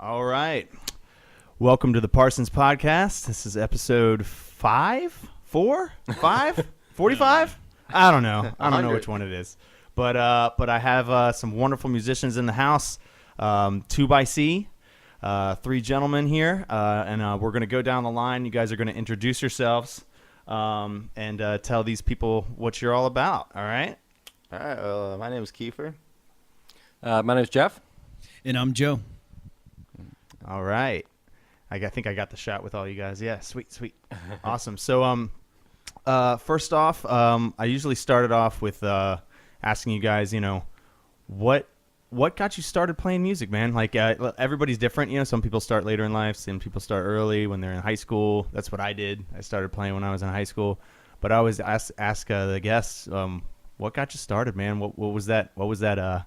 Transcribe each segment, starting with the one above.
All right. Welcome to the Parsons podcast. This is episode 5, 4, 5, 45? I don't know. I don't know which one it is. But I have some wonderful musicians in the house. 2x three gentlemen here, and we're going to go down the line. You guys are going to introduce yourselves and tell these people what you're all about. All right? All right. My name is Kiefer. My name is Jeff. And I'm Joe. All right. I think I got the shot with all you guys. Yeah, sweet. Awesome. So, first off, I usually started off with asking you guys, what got you started playing music, man? Like, everybody's different. Some people start later in life, some people start early when they're in high school. That's what I did. I started playing when I was in high school. But I always ask the guests, what got you started, man? What was that? What was that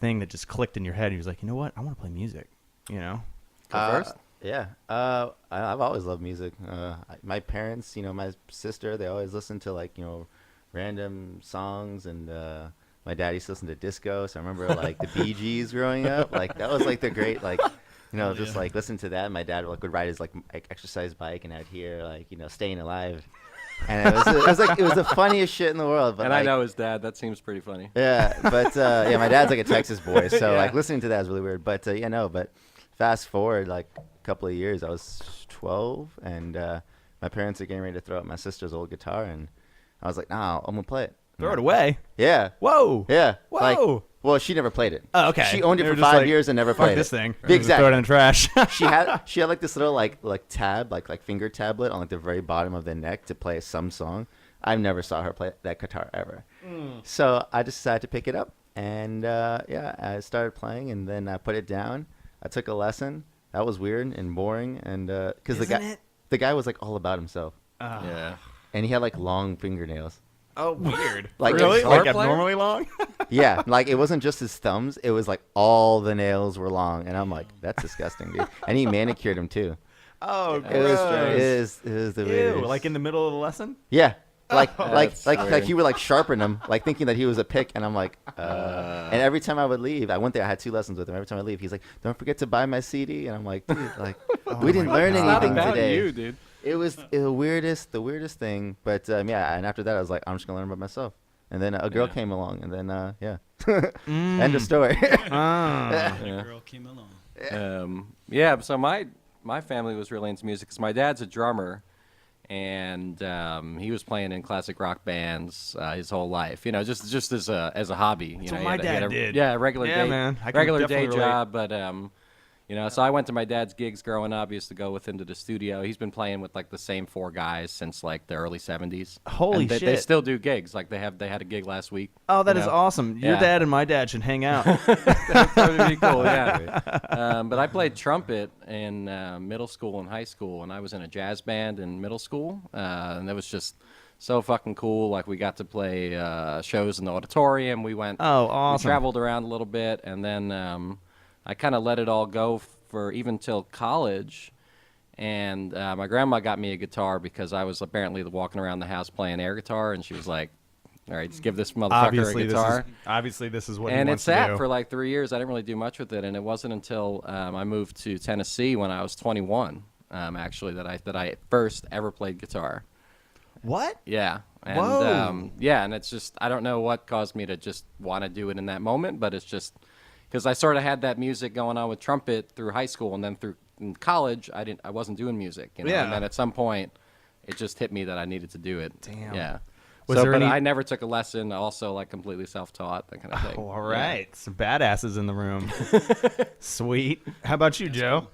thing that just clicked in your head? He was like, you know what? I want to play music. Go first? Yeah. I've always loved music. My parents, my sister, they always listen to random songs, and my dad used to listen to disco. So I remember the Bee Gees growing up. That was the great just listen to that. My dad would ride his exercise bike, and I'd hear Staying Alive. And it was the funniest shit in the world. But I know his dad. That seems pretty funny. Yeah, but my dad's a Texas boy, so listening to that is really weird. But but fast forward a couple of years, I was 12, and my parents are getting ready to throw out my sister's old guitar, and I was like, nah, I'm gonna play it. Throw it away? Yeah. Whoa. Yeah. Whoa. Well, she never played it. Oh, okay. She owned it for 5 years and never played this thing. Exactly. Throw it in the trash. she had this little tab, finger tablet on the very bottom of the neck to play some song. I never saw her play that guitar ever. So I just decided to pick it up, and I started playing, and then I put it down. I took a lesson. That was weird and boring, and because the guy was all about himself. Yeah. And he had long fingernails. Oh, weird. Really? Guitar player? Abnormally long? Yeah, it wasn't just his thumbs. It was all the nails were long, and I'm like, that's disgusting, dude. And he manicured them too. Oh, It gross. was the Ew, weirdest. in the middle of the lesson? Yeah. That's weird. He would sharpen them, thinking that he was a pick, and I'm like, and every time I would leave, I went there, I had 2 lessons with him. Every time I leave, he's like, don't forget to buy my CD, and I'm like, dude, we didn't learn It's not anything about today. you, dude. It was the weirdest thing, but and after that, I was like, I'm just gonna learn about myself. And then a girl came along, and then end of story. A girl came along. So my family was really into music because my dad's a drummer, and he was playing in classic rock bands his whole life. Just as a hobby. That's what my dad did. Yeah, regular day. Man. I can regular definitely day relate. job, but so I went to my dad's gigs growing up. I used to go with him to the studio. He's been playing with the same 4 guys since the early 70s. Holy and shit. They still do gigs. They had a gig last week. Oh, that is awesome. Your Yeah. dad and my dad should hang out. That would be cool, yeah. But I played trumpet in middle school and high school, and I was in a jazz band in middle school, and it was just so fucking cool. We got to play shows in the auditorium. We went. Oh, awesome. We traveled around a little bit, and then I kind of let it all go for even till college. And my grandma got me a guitar because I was apparently walking around the house playing air guitar, and she was like, all right, just give this motherfucker a guitar. Obviously, this is what he And it wants to do. sat for 3 years. I didn't really do much with it, and it wasn't until I moved to Tennessee when I was 21, actually, that I first ever played guitar. What? Yeah. And, Whoa. and it's just, I don't know what caused me to just want to do it in that moment, but it's just because I sort of had that music going on with trumpet through high school, and then in college, I wasn't doing music. Yeah. And then at some point, it just hit me that I needed to do it. Damn. Yeah. Was there any... I never took a lesson. Also, completely self-taught, that kind of thing. Oh, all right. Yeah. Some badasses in the room. Sweet. How about you, Joe?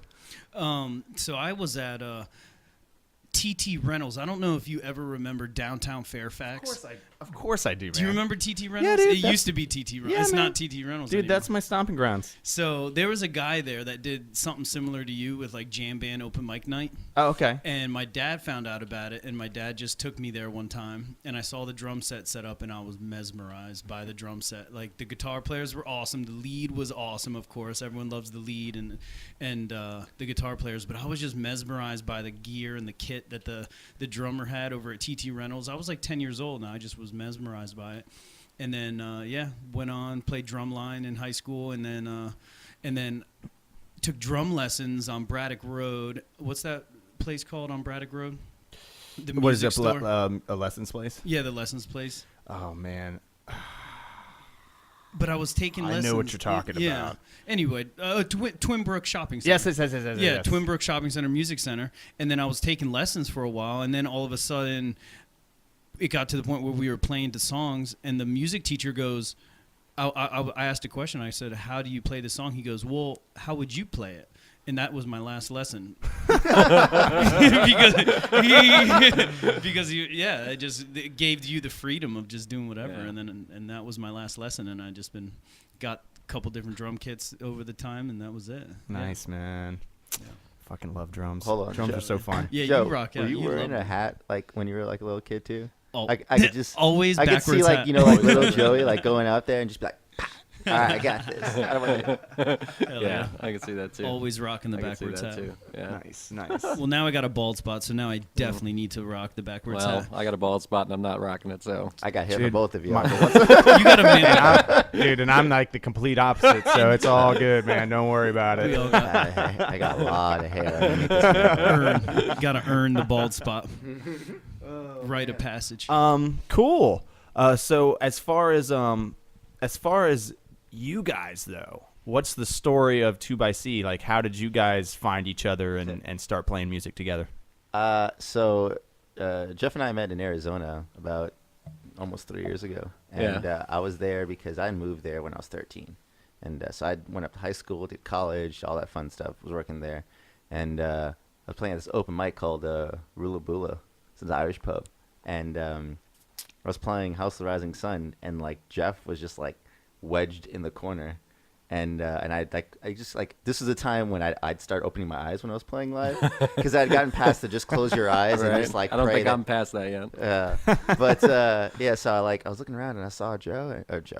So I was at TT Rentals. I don't know if you ever remember downtown Fairfax. Of course I do, man. Do you remember TT Rentals? Yeah, dude, it used to be TT Rentals. Yeah, it's man. not TT Rentals Dude, anymore. that's my stomping grounds. So there was a guy there that did something similar to you with jam band open mic night. Oh, okay. And my dad found out about it, and my dad just took me there one time, and I saw the drum set set up, and I was mesmerized by the drum set. The guitar players were awesome. The lead was awesome, of course. Everyone loves the lead and the guitar players, but I was just mesmerized by the gear and the kit that the drummer had over at TT Rentals. I was 10 years old, and I just was mesmerized by it. And then, went on, played drumline in high school, and then took drum lessons on Braddock Road. What's that place called on Braddock Road? The What is music it? store. A lessons place? Yeah, the lessons place. Oh man, But I was taking I lessons. know what you're talking about. Anyway, Twin Brook Shopping Center. yes. Yeah, Twin Brook Shopping Center Music Center. And then I was taking lessons for a while, and then all of a sudden it got to the point where we were playing the songs, and the music teacher goes, I asked a question. I said, how do you play the song? He goes, well, how would you play it? And that was my last lesson. It gave you the freedom of just doing whatever. Yeah. And that was my last lesson. And I just got a couple different drum kits over the time, and that was it. Nice, man. Yeah. Fucking love drums. Hold on, drums Joe. are so fun. Yeah, Joe, you rock out. were you wearing love a it. hat like when you were like a little kid too? Oh, I could just always I could backwards see like hat. like little Joey like going out there and just be like, "Pah. All right, I got this. I don't wanna-" Hell Yeah, I can see that too. Always rocking the I can see backwards that hat. too. Yeah. Nice. Well, now I got a bald spot, so now I definitely need to rock the backwards Well, hat. I got a bald spot and I'm not rocking it, so I got hit for Dude, both of you. my- You got a man. Dude, and I'm like the complete opposite, so it's all good, man. Don't worry about We it. all got I got a lot of hair. underneath this hair. gotta earn the bald spot. Rite of passage. Cool. So as far as you guys though, what's the story of 2x Like, how did you guys find each other and start playing music together? So Jeff and I met in Arizona about almost 3 years ago, and I was there because I moved there when I was 13, and so I went up to high school, did college, all that fun stuff. Was working there, and I was playing at this open mic called Rula Bula. It's an Irish pub, and I was playing House of the Rising Sun, and like Jeff was just like wedged in the corner. And I just like this was a time when I'd start opening my eyes when I was playing live because I'd gotten past the just close your eyes and Right. just like I don't pray think that, I'm past that yet. but yeah, so I was looking around and I saw I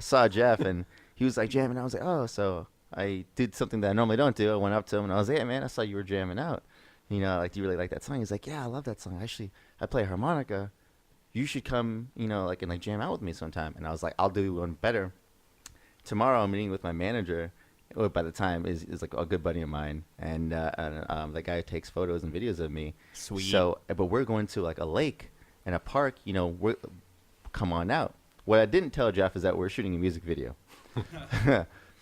saw Jeff and he was like jamming. I was like, oh, so I did something that I normally don't do. I went up to him and I was like, hey man, I saw you were jamming out. Like, do you really like that song? He's like, yeah, I love that song. Actually, I play harmonica. You should come, like and like jam out with me sometime. And I was like, I'll do one better. Tomorrow I'm meeting with my manager, who by the time is like a good buddy of mine, and the guy who takes photos and videos of me. Sweet. So, but we're going to like a lake and a park. Come on out. What I didn't tell Jeff is that we're shooting a music video.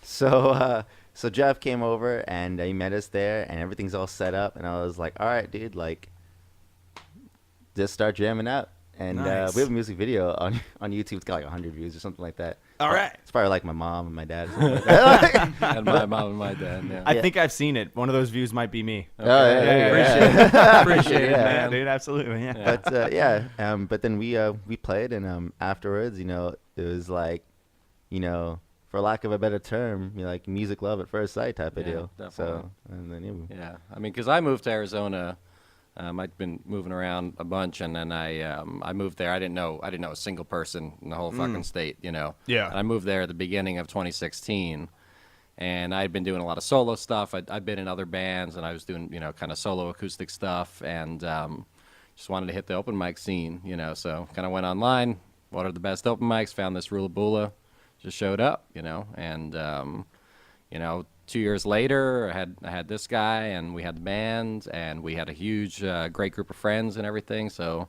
So Jeff came over and he met us there, and everything's all set up. And I was like, all right, dude, like, just start jamming out. And Nice. we have a music video on YouTube. It's got like 100 views or something like that. All right. It's probably like my mom and my dad. Or something like that. And my mom and my dad. Yeah. I think I've seen it. One of those views might be me. Oh, yeah, Appreciate it. Appreciate it, Yeah. man. Dude, absolutely. Yeah. But but then we played, and afterwards, it was like, for lack of a better term, like music love at first sight type of Yeah, deal. definitely. So and then Yeah, I mean, because I moved to Arizona, I'd been moving around a bunch, and then I moved there. I didn't know a single person in the whole fucking state, Yeah. And I moved there at the beginning of 2016, and I'd been doing a lot of solo stuff. I'd been in other bands, and I was doing kind of solo acoustic stuff, and just wanted to hit the open mic scene, So kind of went online, what are the best open mics? Found this Rula Bula, just showed up, and 2 years later, I had this guy, and we had the band, and we had a huge, great group of friends and everything. So,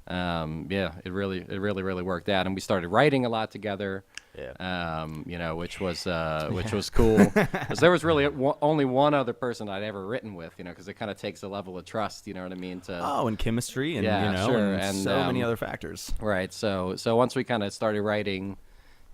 it really worked out, and we started writing a lot together. Yeah. Which was cool, because there was really only one other person I'd ever written with, because it kind of takes a level of trust, you know what I mean? And chemistry and, Yeah, sure. and And, so many other factors. Right. So once we kind of started writing,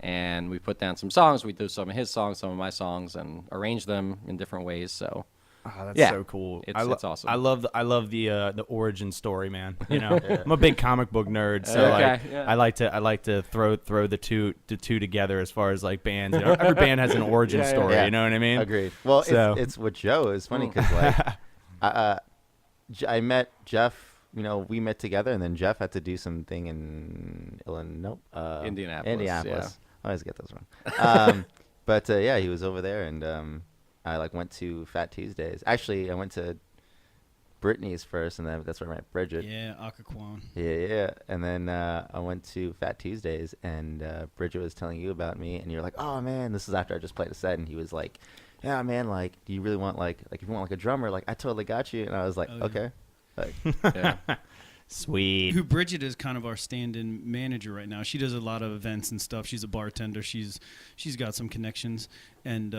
and we put down some songs, we do some of his songs, some of my songs, and arrange them in different ways. So Oh, that's Yeah. so cool. It's awesome. I love the origin story, man. I'm a big comic book nerd, so Okay, like yeah. I like to throw the two together as far as like bands. Every band has an origin Yeah, yeah. story. Yeah. You know what I mean? Agreed. Well, So- it's with Joe. It's funny because like I met Jeff. We met together, and then Jeff had to do something in Illinois, Indianapolis, I always get those wrong. But yeah, he was over there, and I like went to Fat Tuesdays. Actually, I went to Brittany's first, and then that's where I met Bridget. Yeah, Occoquan. Yeah. And then I went to Fat Tuesdays, and Bridget was telling you about me, and you're like, oh, man, this is after I just played a set, and he was like, yeah, man, like, do you really want like if you want like a drummer, like I totally got you. And I was like, Oh, yeah. okay. Like, Yeah. Sweet. Who Bridget is kind of our stand-in manager right now. She does a lot of events and stuff. She's a bartender. She's got some connections. And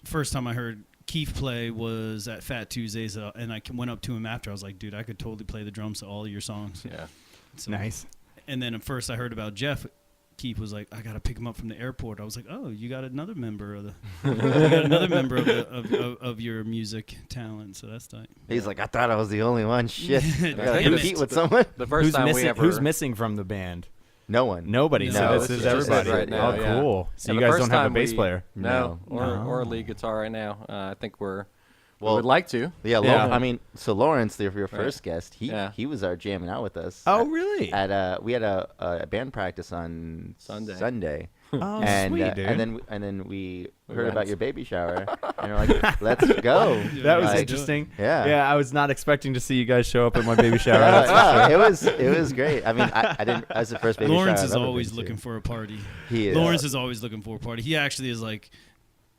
first time I heard Keith play was at Fat Tuesdays, and I went up to him after. I was like, dude, I could totally play the drums to all of your songs. Yeah. So, Nice. And then at first I heard about Jeff. Keith was like, I gotta pick him up from the airport. I was like, oh, you got another member of of your music talent, so that's tight. he's like, I thought I was the only one. Shit, I gotta Damn compete it. with someone. The first time we ever. Who's missing from the band? No one. Nobody. No, So it's this is just everybody. right now, Oh, yeah. cool. So Yeah, you the guys first don't have a time bass we- player? No, No. or a lead guitar right now. I think we Well, would like to. Yeah, Yeah. I mean, so Lawrence, your first guest, Yeah. he was jamming out with us. Oh, really? At we had a band practice on Sunday. Oh, and sweet, dude. and then we heard went. about your baby shower, and we're like, let's go. That was Like, interesting. Yeah. Yeah, I was not expecting to see you guys show up at my baby shower. Yeah, That's for no, sure. it was great. I mean, I didn't. I was the first baby Lawrence shower is I've ever always been to. looking for a party. He is. Lawrence is always looking for a party. He actually is like,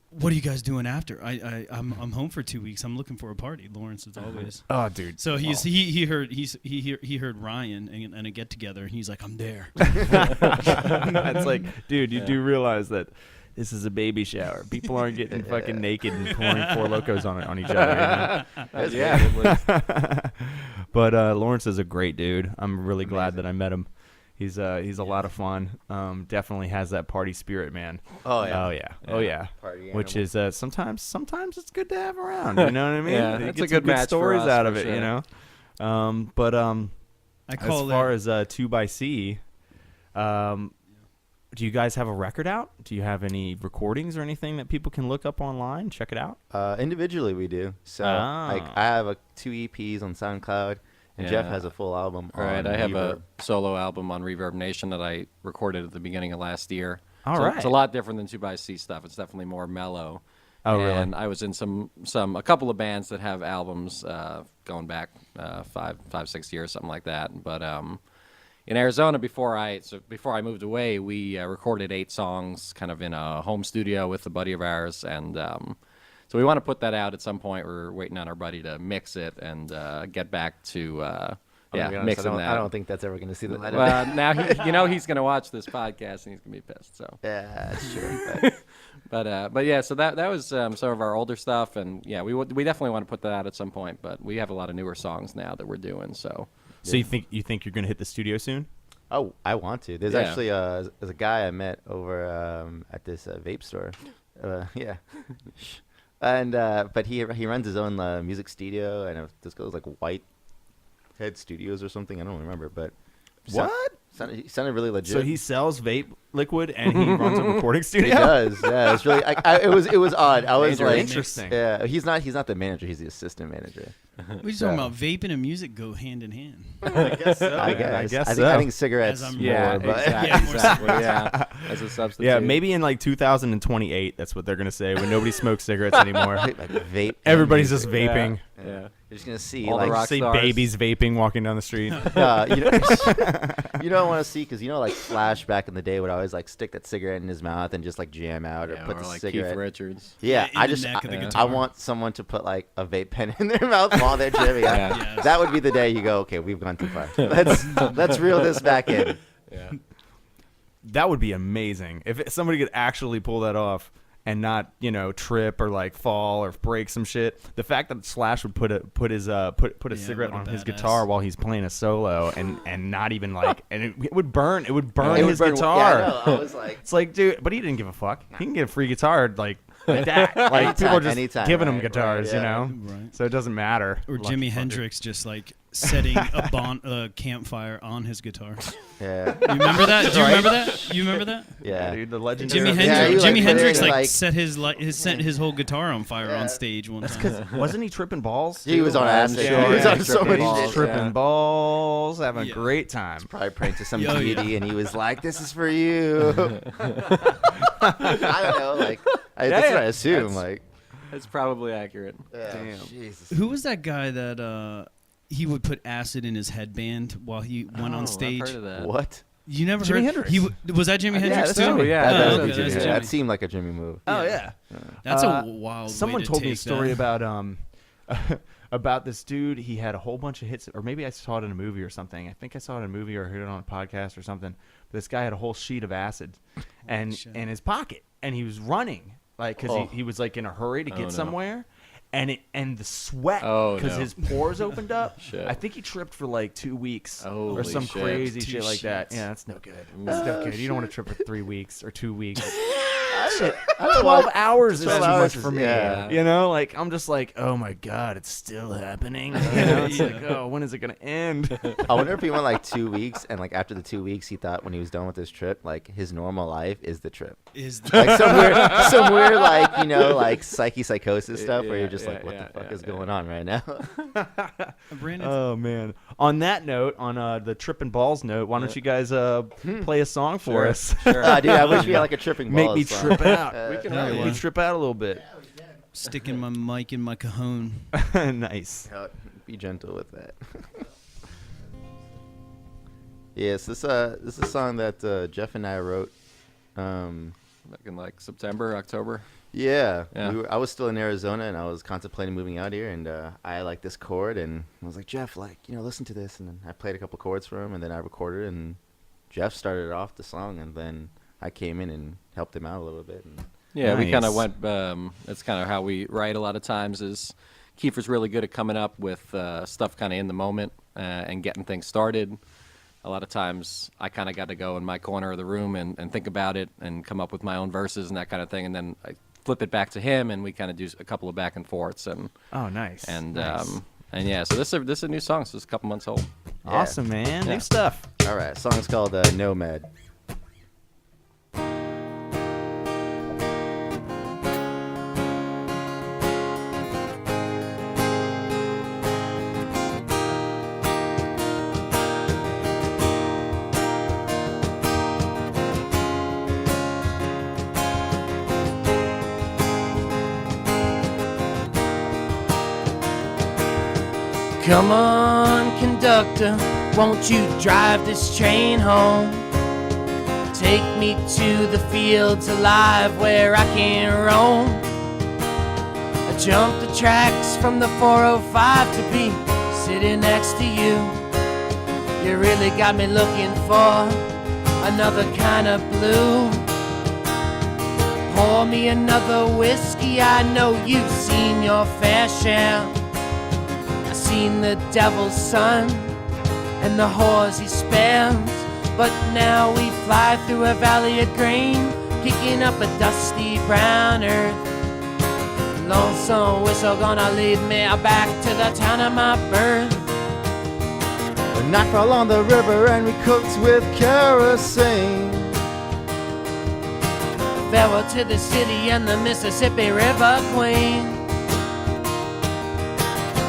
what are you guys doing after? I'm home for 2 weeks. I'm looking for a party. Lawrence is always. Oh, dude. So he heard Ryan and a get together, and he's like, I'm there. That's like, dude, you Yeah. do realize that this is a baby shower. People aren't getting fucking naked and pouring Four Locos on each other. That's Yeah. great. it was- But Lawrence is a great dude. I'm really glad that I met him. He's a lot of fun. Definitely has that party spirit, man. Oh yeah. Oh yeah. Oh yeah. Party Which animal. is sometimes it's good to have around. You know what I mean? Yeah, You that's get a some good match for stories us, out for of it. sure. You know. I As call far it. as 2x do you guys have a record out? Do you have any recordings or anything that people can look up online? Check it out. Individually we do. So like Ah. I have 2 EPs on SoundCloud, and Jeff Yeah. has a full album. Right, on I have Reverb. a solo album on Reverb Nation that I recorded at the beginning of last year. All so right. It's a lot different than 2x stuff. It's definitely more mellow. Oh, really? And I was in a couple of bands that have albums going back 5-6 years, something like that. But in Arizona, before I moved away, we recorded 8 songs, kind of in a home studio with a buddy of ours, and so we want to put that out at some point. We're waiting on our buddy to mix it and get back to I'm gonna be honest, mixing that. I don't think that's ever going to see the light of Well, day. now he's going to watch this podcast and he's going to be pissed. So, Yeah, that's true. But but yeah, so that was some of our older stuff, and yeah, we definitely want to put that out at some point. But we have a lot of newer songs now that we're doing. So, So you think you're gonna hit the studio soon? oh, I want to. There's Yeah. actually there's a guy I met over at this vape store. Yeah. And but he runs his own music studio, and this goes like Whitehead Studios or something. I don't remember, but What? he sounded really legit. So he sells vape liquid and he runs a recording He studio. does. Yeah, it's really. It was odd. I was Major like, interesting. Yeah, he's not the manager. He's the assistant manager. What are you talking about? Vaping and music go hand in hand. I guess so. I guess. I I so. think cigarettes As I'm- more, yeah, but exactly, Yeah, more exactly, yeah, as a substitute. Yeah, maybe in like 2028, that's what they're gonna say when nobody smokes cigarettes anymore. like vape. Everybody's just music. vaping. Yeah. You're just gonna see All the like rock See stars. babies vaping walking down the street. you don't want to see because like Flash back in the day would always like stick that cigarette in his mouth and just like jam out or Yeah, put or the like cigarette. Keith Richards. Yeah, in I the just neck of the I guitar. want someone to put like a vape pen in their mouth while they're jamming. Yeah. Yes. That would be the day you go, okay, we've gone too far. Let's reel this back in. Yeah. That would be amazing if somebody could actually pull that off and not, trip or like fall or break some shit. The fact that Slash would put a Yeah, cigarette what a on his badass. guitar while he's playing a solo and not even like and it would burn It would his burn- guitar. Yeah, I know. I was like, It's like, dude, but he didn't give a fuck. He can get a free guitar like that. Like people are just anytime, giving him right, guitars, right, yeah. Right. So it doesn't matter. Or Lucky Jimi fucker. Hendrix just like setting a campfire on his guitar. yeah, You remember that? Do you remember that? You remember that? yeah. Dude, the legendary. Jimi Yeah, Hendrix, you, like, Jimi put Hendrix it in, like like- set his whole guitar on fire Yeah. on stage one time. Wasn't he tripping balls? He was on I'm acid. sure. He was Yeah, on so tripping much balls. shit. tripping Yeah. balls, having Yeah. a great time. Probably praying to some Oh, yeah. deity, and he was like, "This is for you." I don't know, like that's what I assume. Like, It's probably accurate. damn, Jesus. Who was that guy that he would put acid in his headband while he went Oh, on I've stage? heard of that. What? You never Jimi heard? Hendrix. Was that Jimi Yeah, Hendrix that's too? Jimmy. Yeah, That- that that was was okay, Jimmy. that's That Jimmy. seemed like a Jimmy move. Oh yeah. That's a wild. Someone way to told me a take story that. about this dude. He had a whole bunch of hits, or maybe I saw it in a movie or something. I think I saw it in a movie or heard it on a podcast or something. But this guy had a whole sheet of acid, and shit. in his pocket, and he was running like because Oh. he was like in a hurry to Oh, get no. somewhere. And the sweat Oh, because no. his pores opened up. Shit. I think he tripped for like 2 weeks or Holy some shit. crazy 2 shit like that. shits. Yeah, that's no good. That's no good. You don't want to trip for 3 weeks or 2 weeks. Shit, I don't 12 know. hours is 12 too much hours for is- me. yeah. You know, like I'm just like, oh my god, it's still happening. You know, it's like, Yeah. oh, when is it gonna end? I wonder if he went like 2 weeks, and like after the 2 weeks, he thought when he was done with his trip, like his normal life is the trip. Is Like some weird like like psychosis stuff where Yeah, you're just yeah, like, what yeah, the fuck yeah, is yeah. going on right now? Brandon? Oh man. On that note, on the tripping balls note, why don't you guys play a song for Sure. us? Sure. Dude, I wish we had like a tripping Make balls me song. trip out. We can Hell have yeah. Make me trip out a little bit. Sticking my mic in my cajon. Nice. Be gentle with that. Yes, this is a song that Jeff and I wrote. Back in like September, October. Yeah, Yeah. I was still in Arizona, and I was contemplating moving out here, and I liked this chord, and I was like, Jeff, like, listen to this, and then I played a couple chords for him, and then I recorded, and Jeff started off the song, and then I came in and helped him out a little bit. And Yeah, we kind Nice. of went. That's kind of how we write a lot of times. Is Kiefer's really good at coming up with stuff kind of in the moment and getting things started. A lot of times, I kind of got to go in my corner of the room and think about it and come up with my own verses and that kind of thing, and then I flip it back to him, and we kind of do a couple of back and forths and Oh, nice. Nice. and yeah. So this is a new song. So it's a couple months old. Yeah. Awesome, man. Yeah. New stuff. all right, song's called Nomad. Come on, conductor, won't you drive this train home? Take me to the fields alive where I can roam. I jumped the tracks from the 405 to be sitting next to you. You really got me looking for another kind of blue. Pour me another whiskey, I know you've seen your fair share. I seen the devil's son and the whores he spends, but now we fly through a valley of grain, kicking up a dusty brown earth. Lonesome whistle gonna lead me back to the town of my birth. The night fell on the river, and we cooked with kerosene. Farewell to the city and the Mississippi River Queen.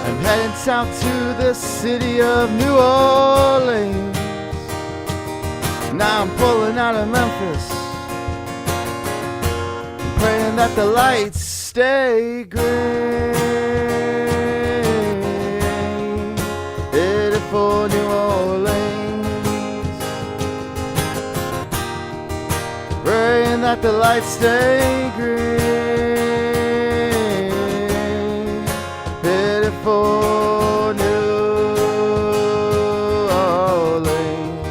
I'm heading south to the city of New Orleans. Now I'm pulling out of Memphis, praying that the lights stay green. Headed for New Orleans, praying that the lights stay green. Headed for New Orleans.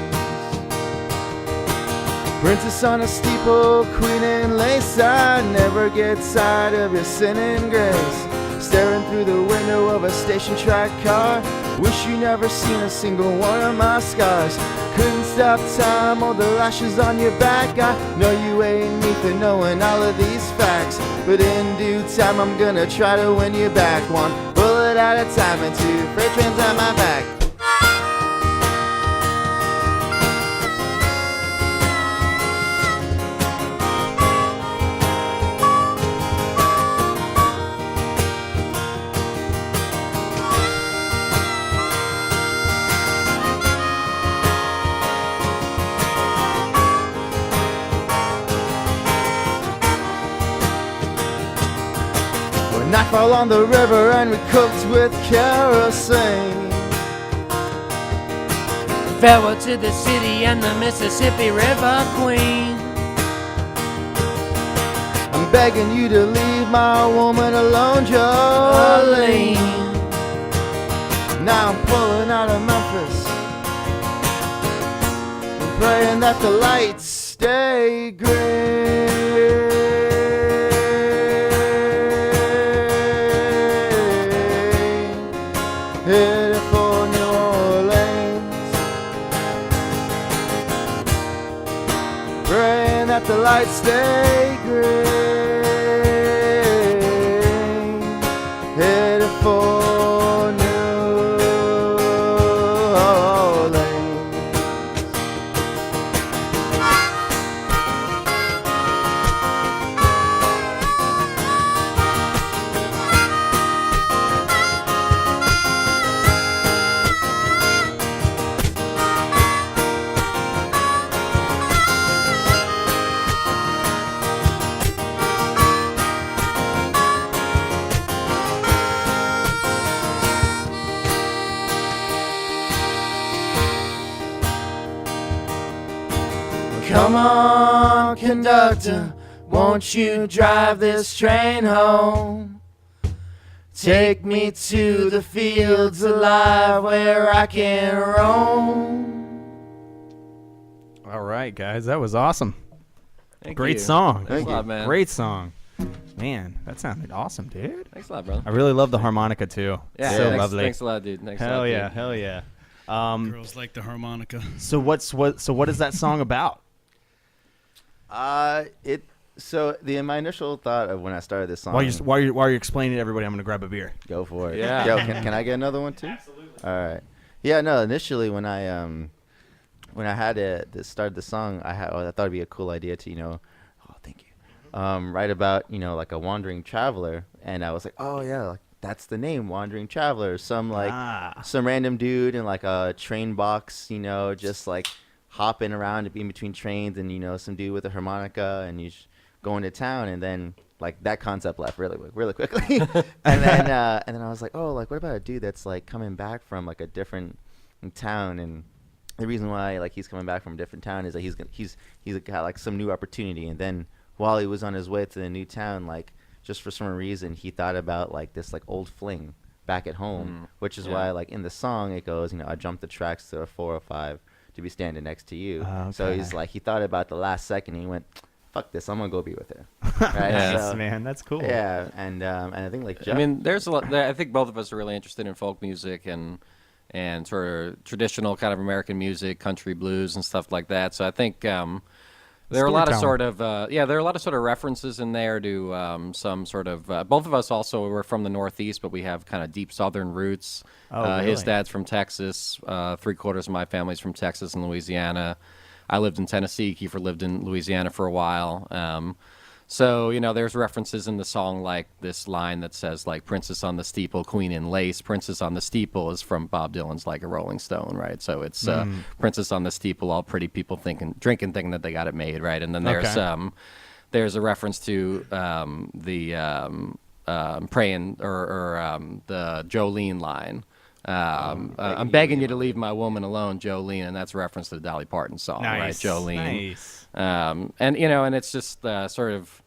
Princess on a steeple, queen in lace, I never get tired of your sinning grace. Staring through the window of a station track car, wish you never seen a single one of my scars. Couldn't stop time or the lashes on your back. I know you ain't me for knowing all of these facts, but in due time I'm gonna try to win you back. One bullet at a time and two freight trains on my back. Nightfall on the river, and we cooked with kerosene. Farewell to the city and the Mississippi River Queen. I'm begging you to leave my woman alone, Jolene. Now I'm pulling out of Memphis and praying that the lights stay green. Headed for New Orleans, praying that the lights stay green. Headed for New Orleans. Come on, conductor, won't you drive this train home? Take me to the fields alive where I can roam. All right, guys, that was awesome. Thank Great you. song. Thanks a lot, man. Great song. Man, that sounded awesome, dude. Thanks a lot, brother. I really love the harmonica too. Yeah, So thanks, lovely. Thanks a lot, dude. Thanks a Hell lot, yeah, dude. hell yeah. Girls like the harmonica. So what is that song about? My initial thought of when I started this song. While you're explaining to everybody, I'm gonna grab a beer. Go for it. Yeah. Yo, can I get another one too? Absolutely. All right. Yeah. No. Initially, when I had to start the song, I thought it'd be a cool idea to oh, thank you. Write about like a wandering traveler, and I was like, oh yeah, like, that's the name, Wandering Traveler. Some random dude in like a train box, just like hopping around in between trains, and some dude with a harmonica, and he's going to town, and then like that concept left really quickly, and then I was like, oh, like what about a dude that's like coming back from like a different town, and the reason why like he's coming back from a different town is that he's got like some new opportunity, and then while he was on his way to the new town, like just for some reason he thought about like this like old fling back at home, which is why like in the song it goes, I jumped the tracks to a 405 to be standing next to you. So he's like, he thought about the last second and he went, fuck this, I'm gonna go be with her. Right? Yes, So, man, that's cool. yeah, and I think like Jeff, I mean, there's a lot. I think both of us are really interested in folk music and sort of traditional kind of American music, country blues and stuff like that. So I think there are a lot of sort of there are a lot of sort of references in there to some sort of. Both of us also were from the Northeast, but we have kind of deep Southern roots. Really? His dad's from Texas. 3/4 of my family's from Texas and Louisiana. I lived in Tennessee. Kiefer lived in Louisiana for a while. So, there's references in the song like this line that says, like, Princess on the Steeple, Queen in Lace. Princess on the Steeple is from Bob Dylan's Like a Rolling Stone, right? So it's Princess on the Steeple, all pretty people drinking, thinking that they got it made, right? And then there's a reference to the praying or the Jolene line. I'm begging you to leave my woman alone, Jolene, and that's a reference to the Dolly Parton song, right? Jolene. Nice. And it's just sort of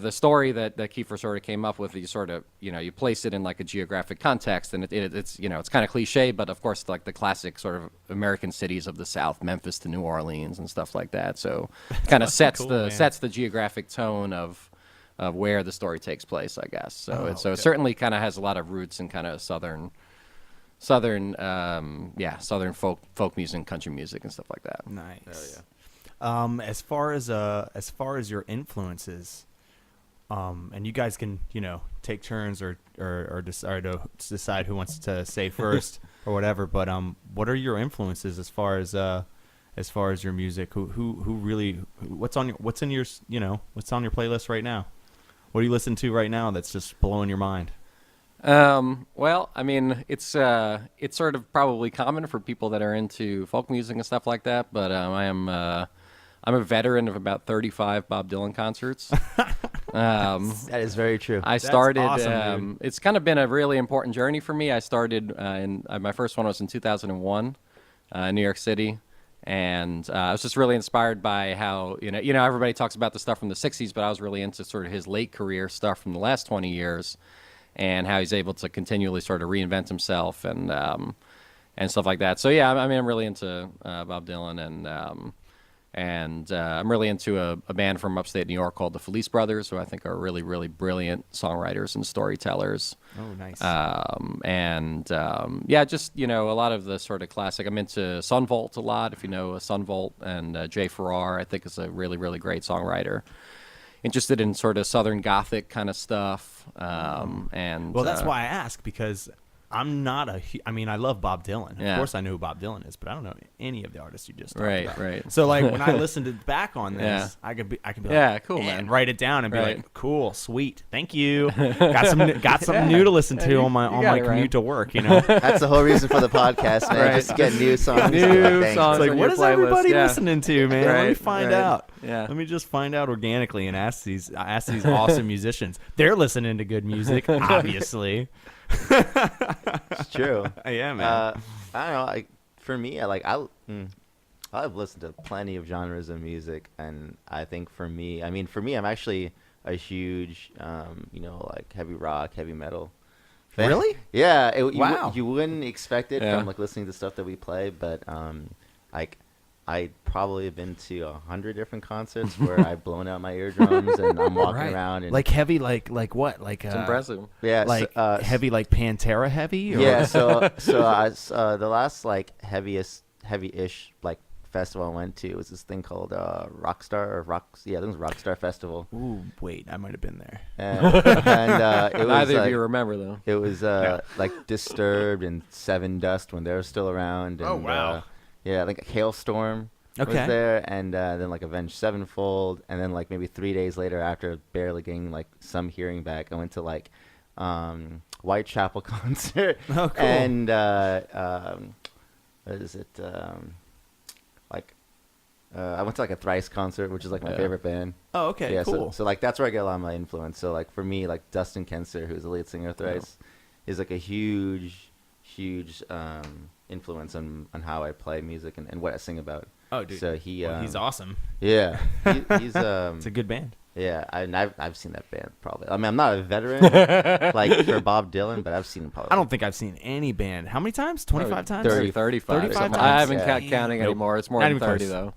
the story that Kiefer sort of came up with. You sort of you place it in like a geographic context, and it's it's kind of cliche, but of course like the classic sort of American cities of the South, Memphis to New Orleans and stuff like that. So kind of sets the geographic tone of where the story takes place, I guess. So it certainly kind of has a lot of roots in kind of southern folk music and country music and stuff like that. Nice. As far as your influences, and you guys can take turns or decide who wants to say first or whatever. But what are your influences as far as your music? Who really what's on your playlist right now? What do you listen to right now that's just blowing your mind? Well, I mean, it's sort of probably common for people that are into folk music and stuff like that, but I'm a veteran of about 35 Bob Dylan concerts. that is very true. I started. Awesome, it's kind of been a really important journey for me. I started my first one was in 2001. in New York City. And I was just really inspired by how, everybody talks about the stuff from the 60s, but I was really into sort of his late career stuff from the last 20 years and how he's able to continually sort of reinvent himself and stuff like that. So, yeah, I mean, I'm really into Bob Dylan, and I'm really into a band from upstate New York called the Felice Brothers, who I think are really, really brilliant songwriters and storytellers. Oh, nice. Just, a lot of the sort of classic. I'm into Sunvolt a lot, if you know Sunvolt, and Jay Farrar, I think, is a really, really great songwriter. Interested in sort of Southern Gothic kind of stuff. Well, that's why I ask, because I'm not I mean, I love Bob Dylan. Of course I know who Bob Dylan is, but I don't know any of the artists you just talked about. Right. So, like, when I listened back on this, I can be like, cool, man, man. write it down and be like, cool, sweet, thank you. Got something new to listen to on my commute to work, That's the whole reason for the podcast, man. Just to get new songs. New Thanks. songs. It's like, on what your is playlist, everybody listening to, man? Let me Right, find right. out. Yeah. Let me just find out organically and ask these awesome musicians. They're listening to good music, obviously. It's true. Yeah, man. I don't know. For me, I've listened to plenty of genres of music, and I think for me, I'm actually a huge, like heavy rock, heavy metal fan. Really? Yeah. Wow. You wouldn't expect it Yeah. from like listening to stuff that we play, but I probably have been to 100 different concerts where I've blown out my eardrums and I'm walking around and like heavy, like what? Like It's impressive. yeah, like heavy, like Pantera heavy. Or? Yeah, so the last like heavy-ish like festival I went to was this thing called Rockstar or Rocks. Yeah, I think it was Rockstar Festival. Ooh, wait, I might have been there. And it was Neither of you remember, though. it was like Disturbed and Seven Dust when they were still around. And, Oh, wow. yeah, like Hailstorm was Okay. there, and then like Avenged Sevenfold, and then like maybe 3 days later, after barely getting like some hearing back, I went to like Whitechapel concert. Oh, cool. And what is it? I went to like a Thrice concert, which is like my favorite band. Oh, okay, Yeah, cool. so like that's where I get a lot of my influence. So like for me, like Dustin Kenser, who's the lead singer of Thrice, is like a huge influence on how I play music and what I sing about. Oh, dude. So He's awesome. Yeah, he's It's a good band. yeah. I've seen that band probably. I mean, I'm not a veteran like for Bob Dylan, but I've seen him probably. I don't think I've seen any band. How many times? 25 times? 30. 35. 35 something. times? I haven't Yeah. counting Nope. anymore. It's more Not than even 30, close. though.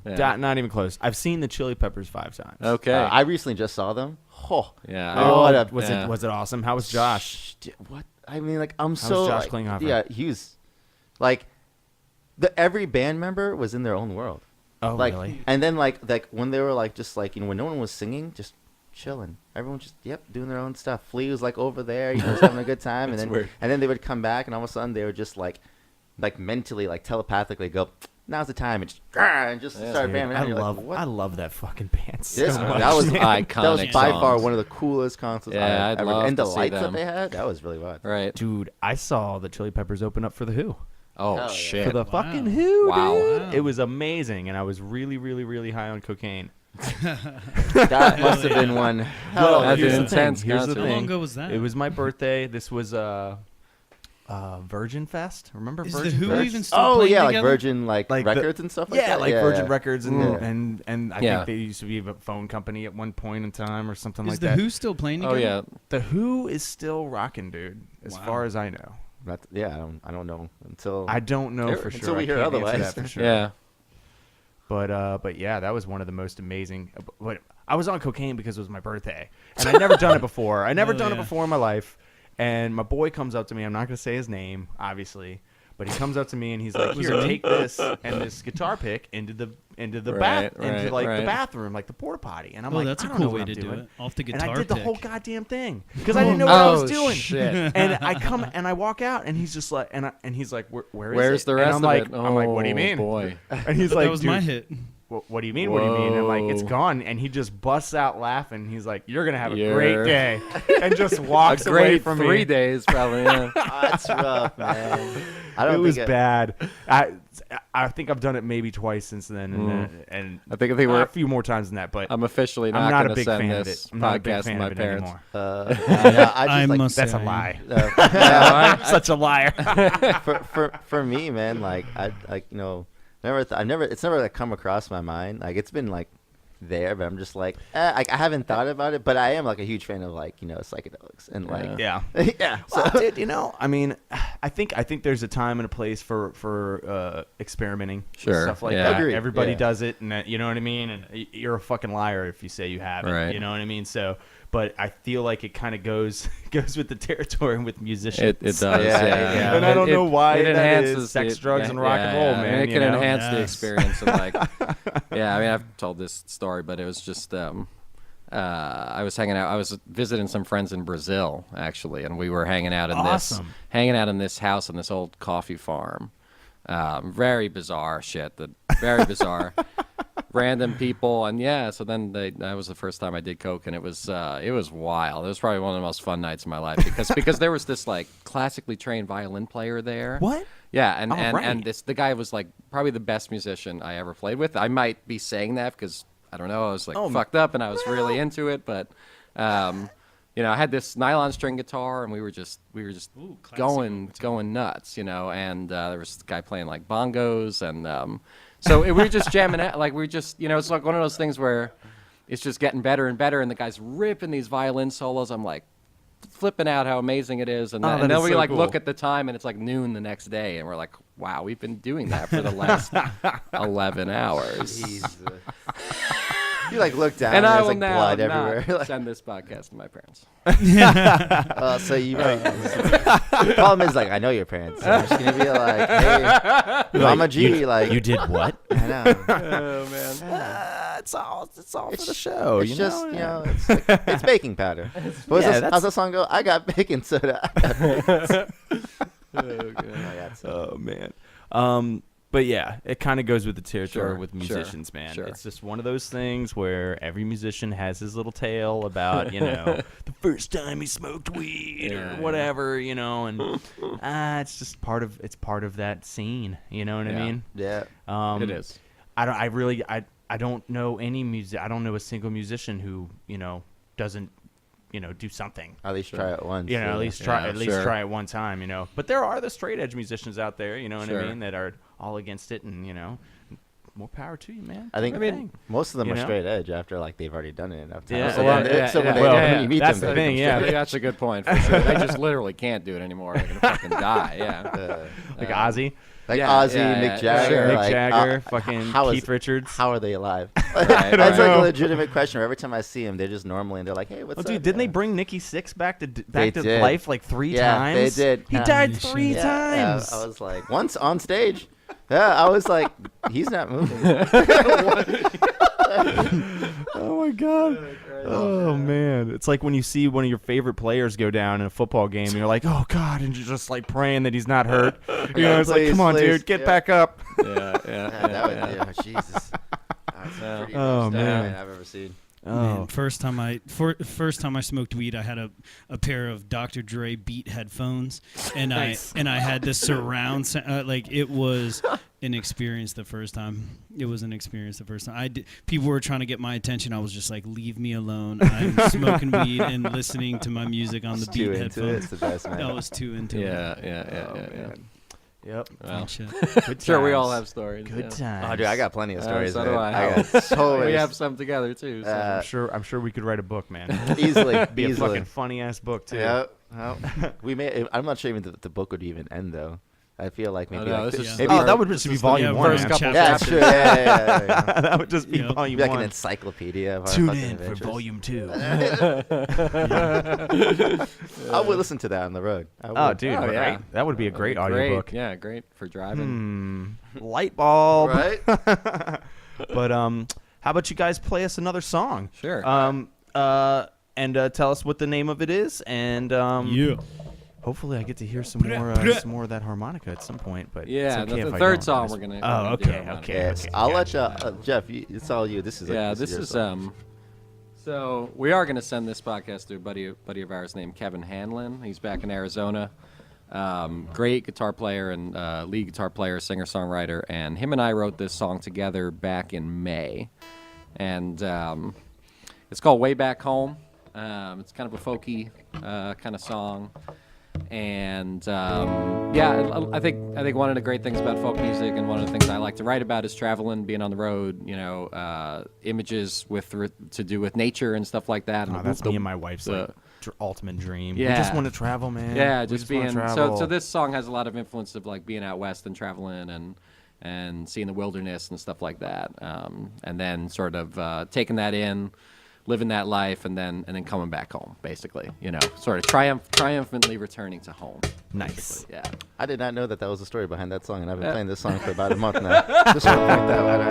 Yeah. Yeah. Not even close. I've seen the Chili Peppers 5 times. Okay. I recently just saw them. Oh, Yeah. Oh, what a- Yeah. was it awesome? How was Josh? What? I mean, like I'm was so. Josh like, Klinghoffer? Yeah, he was like every band member was in their own world. Oh, Like, really? and then like when they were like just like when no one was singing, just chilling. Everyone just doing their own stuff. Flea was like over there, just having a good time, and That's then weird. and then they would come back, and all of a sudden they would just like mentally, like telepathically go, now's the time, and just Yeah. start Dude, band. I You're love like, what? I love that fucking band so This- much. that was man. iconic. That was by far songs. one of the coolest concerts Yeah, I've I'd ever. love And the to see lights them. that they had, that was really wild. Right. Dude, I saw the Chili Peppers open up for the Who. Oh, Hell yeah. shit. For the Wow. fucking Who, Wow. dude. Wow. It was amazing, and I was really, really, really high on cocaine. That must have been one. Well, That's here's an the thing. intense Here's the concert. How long thing. ago was that? It was my birthday. This was Virgin Fest. Remember Is Virgin the Who Fest? even still Oh playing yeah, like together? Virgin Like the- records and stuff like Yeah, that. like Virgin Records, and Mm. and I Yeah. think they used to be a phone company at one point in time or something Is like the that. Who still playing Oh, together? yeah. The Who is still rocking, dude. As Wow. far as I know, I don't know until I don't know for Until sure. we I hear can't answer otherwise. that for sure. Yeah. But yeah, that was one of the most amazing. But I was on cocaine because it was my birthday, and I'd never done it before. I never Oh, done it yeah. before in my life. And my boy comes up to me. I'm not gonna say his name, obviously, but he comes up to me and he's like, "Here, take this and this guitar pick into the Right, into like the right. bathroom, like the porta potty." And I'm Oh, like, that's "I a don't cool know way what I'm to do doing." it. Off the And guitar I did the pick. whole goddamn thing because I didn't know what I was doing. Shit. And I come and I walk out and he's just like, and he's like, where is Where's it? the And rest I'm of like, it? I'm like, what do you Oh, mean? boy. And he's like, that was "Dude, my hit. what do you mean? What do you mean?" And I'm like, "It's Whoa. gone." And he just busts out laughing. He's like, "You're gonna have a You're- great day," and just A walks away great from 3 me. days, probably. Yeah. That's rough, man. I don't it was think bad. I think I've done it maybe twice since then, and I think we're a few more times than that. But I'm officially I'm not not going a to big send fan of this it. I'm not a big podcast to fan my of it parents. anymore. yeah, I just, must That's say, a lie. Such a liar. for me, man, like I like it's never like come across my mind. Like it's been like there, but I'm just like I haven't thought about it. But I am like a huge fan of like psychedelics and like Yeah. yeah. So Well, dude, I mean, I think there's a time and a place for experimenting with Sure, stuff like yeah. that. Agreed, Everybody yeah. does it, and you know what I mean. And you're a fucking liar if you say you haven't. Right. You know what I mean. So, but I feel like it kind of goes with the territory and with musicians. It does, Yeah, yeah. And I don't know why it that enhances is. Sex, the- drugs, and rock and roll, I mean, man. it can enhance the Yes. experience of like, yeah. I mean, I've told this story, but it was just I was hanging out. I was visiting some friends in Brazil actually, and we were hanging out in Awesome. this house on this old coffee farm. Very bizarre shit. Very bizarre. Random people, and yeah. So then that was the first time I did coke, and it was wild. It was probably one of the most fun nights of my life because there was this like classically trained violin player there. What? Yeah, and right. the guy was like probably the best musician I ever played with. I might be saying that because I don't know. I was like fucked up, and I was really into it. But I had this nylon string guitar, and we were just Ooh, classic going nuts, And there was this guy playing like bongos, and so we were just jamming out. Like we were just, it's like one of those things where it's just getting better and better, and the guy's ripping these violin solos. I'm like flipping out how amazing it is, and that then is we so like cool. look at the time, and it's like noon the next day, and we're like, wow, we've been doing that for the last 11 hours. Jesus. You like look down And and I there's will like now blood not everywhere. Like, send this podcast to my parents. so you the problem is like I know your parents. So I'm just gonna be like, hey, Mama G, like You did what? I know. Oh man. It's all for the show. It's just it's like, it's baking powder. How's the song go? I got baking soda. Oh man. But yeah, it kind of goes with the territory Sure, with sure, musicians, man. sure. It's just one of those things where every musician has his little tale about, the first time he smoked weed Yeah, or whatever, and it's just part of that scene. You know what I Yeah. mean? Yeah. It is. I don't know any music. I don't know a single musician who doesn't do something. At least try it once. At least try Yeah, at least sure. try it one time. But there are the straight edge musicians out there. You know what Sure. I mean? That are all against it, and more power to you, man. I think Do your thing. most of them You are know? straight edge after like they've already done it enough times. Yeah, So yeah, when they- yeah, so when yeah, they- yeah, when you meet that's them, the they thing, become yeah. That's a good point for sure. They just literally can't do it anymore. They're gonna fucking die. Yeah. straight. Like Ozzy, Like Yeah, Ozzy, yeah, Mick yeah, Jagger, sure. Mick like, Jagger, fucking how is- Keith Richards. How are they alive? Right, That's right. like a legitimate question. Every time I see them, they're just normally and they're like, "Hey, what's Oh, up?" dude, didn't they Yeah. bring Nikki Sixx back to They to did. life like 3 Yeah, times? they did. He Yeah. died Holy 3 shit. times. I was like, once on stage. Yeah, I was like, he's not moving. Oh my god. Oh man. It's like when you see one of your favorite players go down in a football game and you're like, "Oh god," and you're just like praying that he's not hurt. It's like, Please, "Come on, please. dude, get Yeah. back up." Yeah. Yeah, that would, yeah, Jesus. That's Yeah. pretty Oh, rough stuff, man. I've ever seen. Oh. Man, first time I smoked weed, I had a pair of Dr. Dre Beat headphones, and Nice. I had the surround sound. Like it was an experience the first time. It was an experience the first time. People were trying to get my attention. I was just like, leave me alone. I'm smoking weed and listening to my music on the Too Beat into it. headphones. It's the best, man. I was too into it. Yeah. Yep. Well, Shit. Good sure, we all times. have stories. Good yeah. times. Oh, dude, I got plenty of stories. So do man. I. got so We many. have some together too. So. I'm sure we could write a book, man. Easily. Be a easily. fucking funny ass book too. Yeah. Well, we may. I'm not sure even the book would even end though. I feel like maybe no, like this th- is- maybe Oh, that would just be volume yeah, one. first man. couple yeah, it's true. Yeah. That would just be Yep. volume Be like one. an encyclopedia of our Tune fucking in for adventures. volume 2. I would listen to that on the road. I Oh, would. dude, Oh, right? yeah. That would be a great audiobook. Yeah, great for driving. Light bulb. Right? But how about you guys play us another song? Sure. And tell us what the name of it is, and Yeah. hopefully I get to hear some more of that harmonica at some point. But Yeah, it's okay the if I third don't. song Just- we're gonna. Oh, we're gonna do okay, harmonica. okay. Yes. I'll let Jeff. It's all you. This is Yeah, this this is your song. So we are going to send this podcast to a buddy of ours named Kevin Hanlon. He's back in Arizona. Great guitar player and lead guitar player, singer-songwriter, and him and I wrote this song together back in May, and it's called "Way Back Home." It's kind of a folky kind of song, and I think one of the great things about folk music, and one of the things I like to write about, is traveling, being on the road. Images to do with nature and stuff like that. Oh, And that's me and my wife's ultimate dream. We Yeah. just want to travel, man. Yeah, We just wanna being travel. so this song has a lot of influence of like being out west and traveling and seeing the wilderness and stuff like that, and then sort of taking that in, living that life, and then coming back home, basically. Sort of triumphantly returning to home. Nice. basically. Yeah. I did not know that was the story behind that song, and I've been playing this song for about a month now. Just want to point that right out.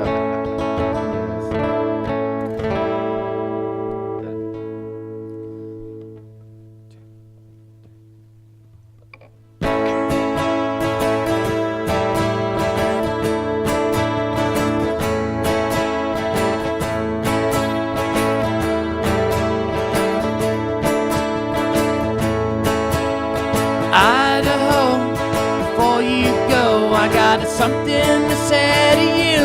Idaho, before you go, I got something to say to you.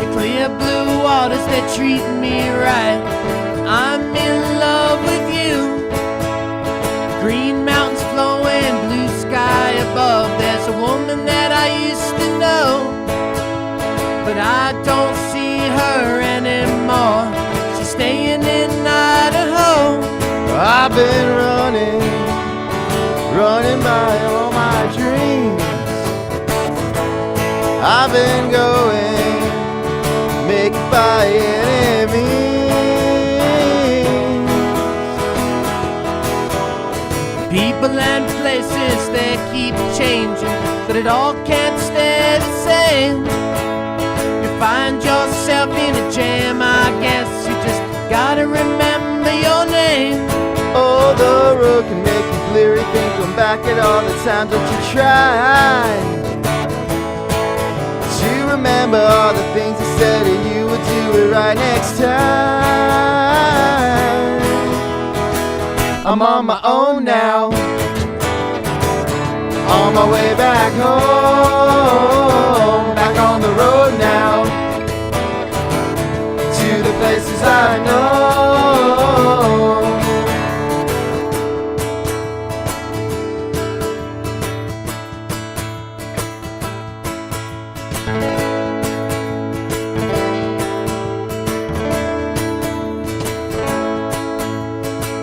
The clear blue waters, they're treating me right. I'm in love with you. Green mountains flowing, blue sky above. There's a woman that I used to know, but I don't see her anymore. She's staying in Idaho. I've been running by all my dreams. I've been going, make it by any means. People and places, they keep changing, but it all can't stay the same. You find yourself in a jam, I guess you just gotta remember your name. Oh, the road can make you bleary, thinking back at all the times that you tried to remember all the things you said, and you would do it right next time. I'm on my own now, on my way back home, back on the road now, to the places I know.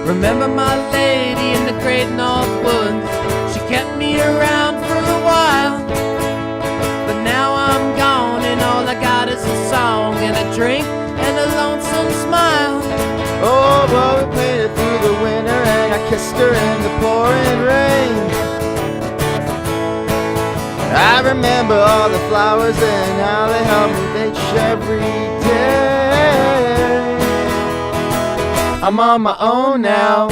Remember my lady in the great north woods? She kept me around for a while, but now I'm gone and all I got is a song and a drink and a lonesome smile. Oh, but we played it through the winter, and I kissed her in the pouring rain. I remember all the flowers and how they helped me each every day. I'm on my own now,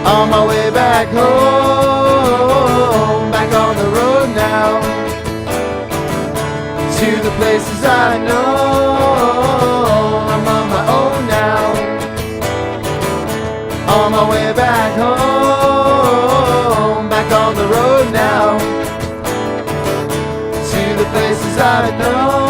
on my way back home, back on the road now, to the places I know. I'm on my own now, on my way back home, back on the road now, to the places I know.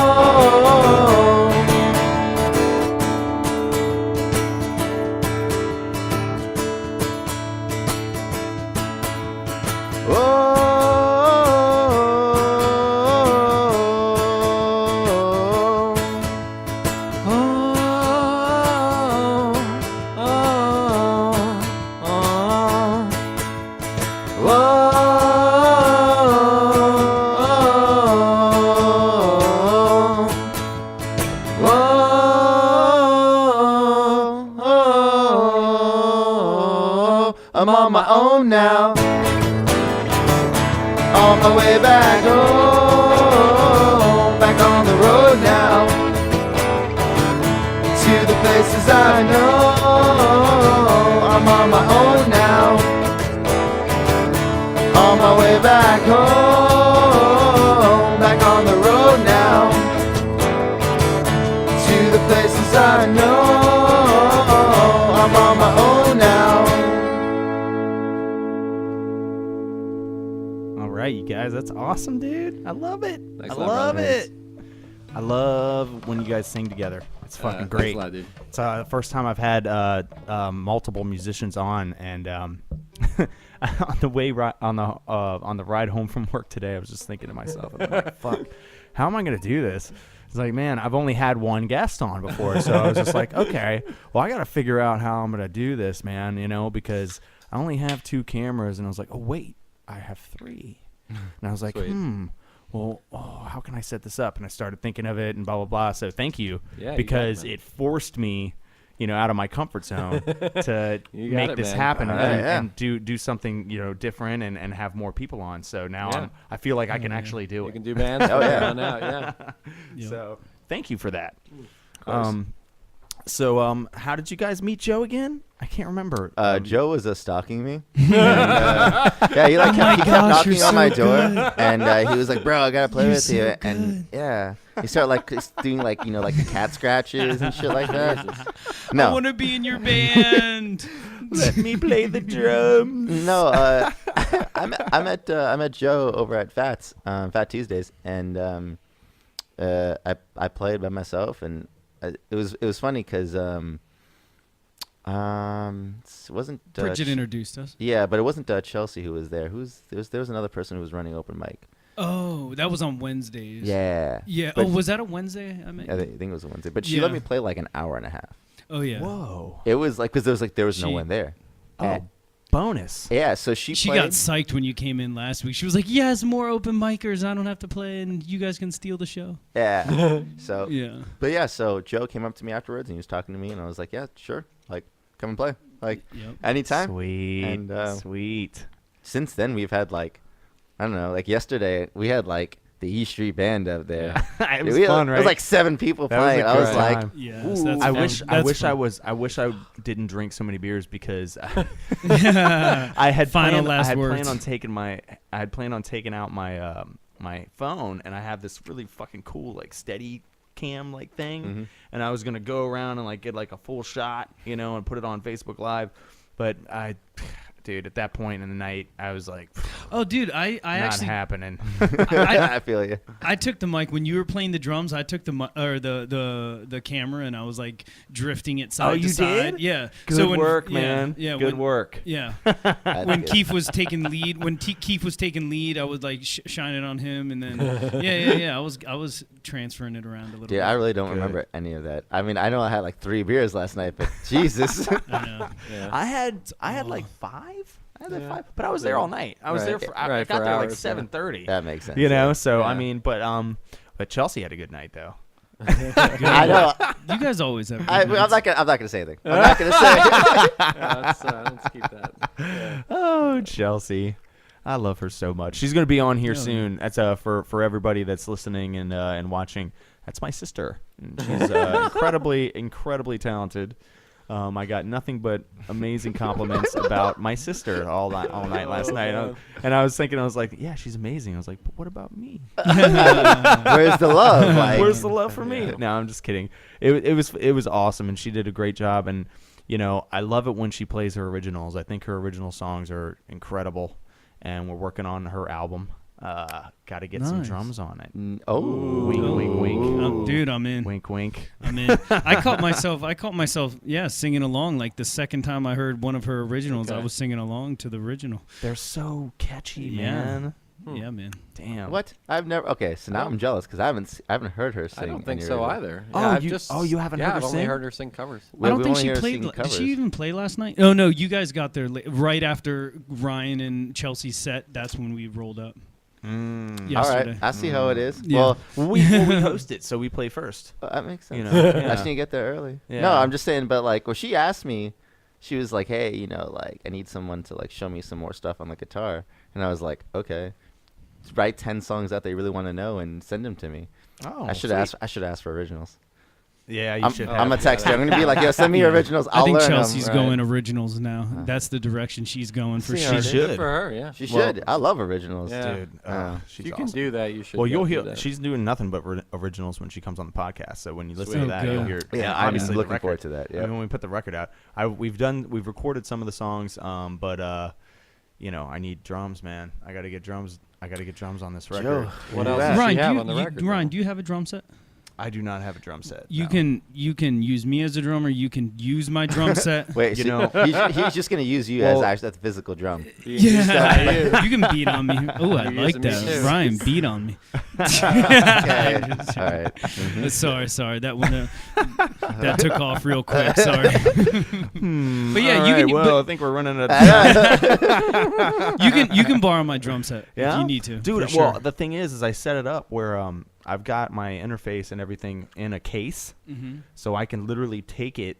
I'm on my own now, on my way back home, back on the road now, to the places I know. I'm on my own now, on my way back home, back on the road now, to the places I know. I'm on my own now. right, you guys. That's awesome, dude. I love it. Thanks I a lot, love brother. it. I love when you guys sing together. It's fucking Thanks great. a lot, dude. It's the first time I've had multiple musicians on, and on the way on the ride home from work today, I was just thinking to myself, I'm like, "Fuck, how am I gonna do this?" It's like, man, I've only had one guest on before, so I was just like, okay, well, I got to figure out how I'm gonna do this, man, because I only have 2 cameras, and I was like, oh wait, I have 3, and I was like, Sweet. well, how can I set this up? And I started thinking of it and blah, blah, blah. So thank you, Yeah, you because got it, man. it forced me, out of my comfort zone to You got make it, this man. happen All right, and do something, different and have more people on. So now Yeah. I feel like I can actually do You it. can do bands. Oh, yeah. On out, yeah. Yep. So thank you for that. course. How did you guys meet Joe again? I can't remember. Joe was stalking me. And, yeah, he kept gosh, knocking you're on my so door, good. and he was like, "Bro, I gotta play You're with you." so And yeah, he started doing the cat scratches and shit like that. I No, want to be in your band. Let me play the drums. no, I met Joe over at Fat Tuesdays, and I played by myself, and it was funny because it wasn't Bridget introduced us. yeah, but it wasn't Chelsea who was there. There was another person who was running open mic. Oh, that was on Wednesdays. Yeah. Yeah. But Oh, was that a Wednesday? I mean. I think it was a Wednesday, but she Yeah. let me play like an hour and a half. Oh yeah. Whoa. It was because there was no She- one there. Oh, And- bonus. yeah. So she got played. psyched when you came in last week. She was like, "Yes, more open micers. I don't have to play, and you guys can steal the show." Yeah. So Yeah. but yeah, so Joe came up to me afterwards and he was talking to me, and I was like, yeah, sure, come and play, Yep. anytime. Sweet. And, Sweet. Since then we've had I don't know, yesterday we had the E Street Band up there. It was We had- fun, It right? was 7 people That was a playing. I good was like, time. Yes, Ooh. that's I fun. wish That's I wish I didn't drink so many beers because fun. I had Final planned, last I had words. planned on taking out my my phone, and I have this really fucking cool steady cam thing, Mhm. and I was gonna go around and get a full shot, and put it on Facebook Live, but dude, at that point in the night, I was like, Oh, dude, I not actually happening. I feel you. I took the mic when you were playing the drums. I took the camera and I was drifting it side you to side. did? Yeah. Good when, work, yeah, man. Yeah. Good when, work. Yeah. That's When good. Keith was taking lead, Keith was taking lead, I was shining on him, and then yeah. I was transferring it around a little. Dude, bit. I really don't Good. remember any of that. I mean, I know I had 3 beers last night, but Jesus. I know. Yeah. I had 5. I had 5, but I was there all night. I was Right. there for. I Right, got for there hours, yeah. 7:30. That makes sense. So Yeah. I mean, but Chelsea had a good night though. I know. You guys always have. Good I'm nights. not gonna say anything. I'm not gonna say. Yeah, let's keep that. Yeah. Oh, Chelsea. I love her so much. She's going to be on here Yeah. soon. That's for everybody that's listening and watching. That's my sister. And she's incredibly talented. I got nothing but amazing compliments about my sister all night last night. And I was thinking, I was like, yeah, she's amazing. I was like, but what about me? Where's the love? Where's the love for me? No, I'm just kidding. It was awesome, and she did a great job. And I love it when she plays her originals. I think her original songs are incredible, and we're working on her album. Got to get some Nice. drums on it. Oh. Wink, wink, wink. Dude, I'm in. Wink, wink. I'm in. I caught myself, yeah, singing along. The second time I heard one of her originals, I Okay. was singing along to the original. They're so catchy, Yeah. man. Yeah, man. Damn. What? I've never. Okay, so now I'm jealous because I haven't heard her sing. I don't think any so of it. either. Oh, Yeah, I've you- just, oh, you haven't yeah, heard her I've only sing? heard her sing covers. We- I don't we think only she hear her played. singing Did she covers. even play last night? Oh no, you guys got there right after Ryan and Chelsea's set. That's when we rolled up. Mm. Yeah. All right, Yesterday. I see how it is. Yeah. Well, we host it, so we play first. that makes sense. know, I yeah. just need to get there early. Yeah. No, I'm just saying. But well, she asked me. She was like, "Hey, I need someone to show me some more stuff on the guitar," and I was like, "Okay." Write 10 songs that they really want to know and send them to me. Oh, I should ask for originals. Yeah, you I'm should. gonna text you. I'm gonna be like, "Yo, send me your originals. I I'll think learn 'em." Chelsea's Right. going originals now. That's the direction she's going for See sure. how it She is. should. Good for her, yeah. She Well- should. I love originals. Yeah. Dude, If she's If you can awesome. do that, you should. Well, go you'll do hear that. she's doing nothing but originals when she comes on the podcast. So when you listen to Sweet. that, Oh, you'll good. hear. Yeah, I'm obviously the looking record. forward to that. I Yeah. mean, when we put the record out, we've recorded some of the songs, but I need drums, man. I got to get drums. I got to get drums on this record. What where else you does at? she Ryan, have on the record? Ryan, do you have a drum set? I do not have a drum set. You no. can use me as a drummer. You can use my drum set. Wait, You so know- he's just gonna use you Well- as the physical drum. Yeah, you can beat on me. Oh, I You're like using me that. too. Ryan beat on me. Okay. All right. Sorry. That one that took off real quick. Sorry. But yeah, All you right, can. well, I think we're running out of time. You can borrow my drum set if Yeah? you need to. Dude, for well, sure. the thing is I set it up where I've got my interface and everything in a case, Mhm. so I can literally take it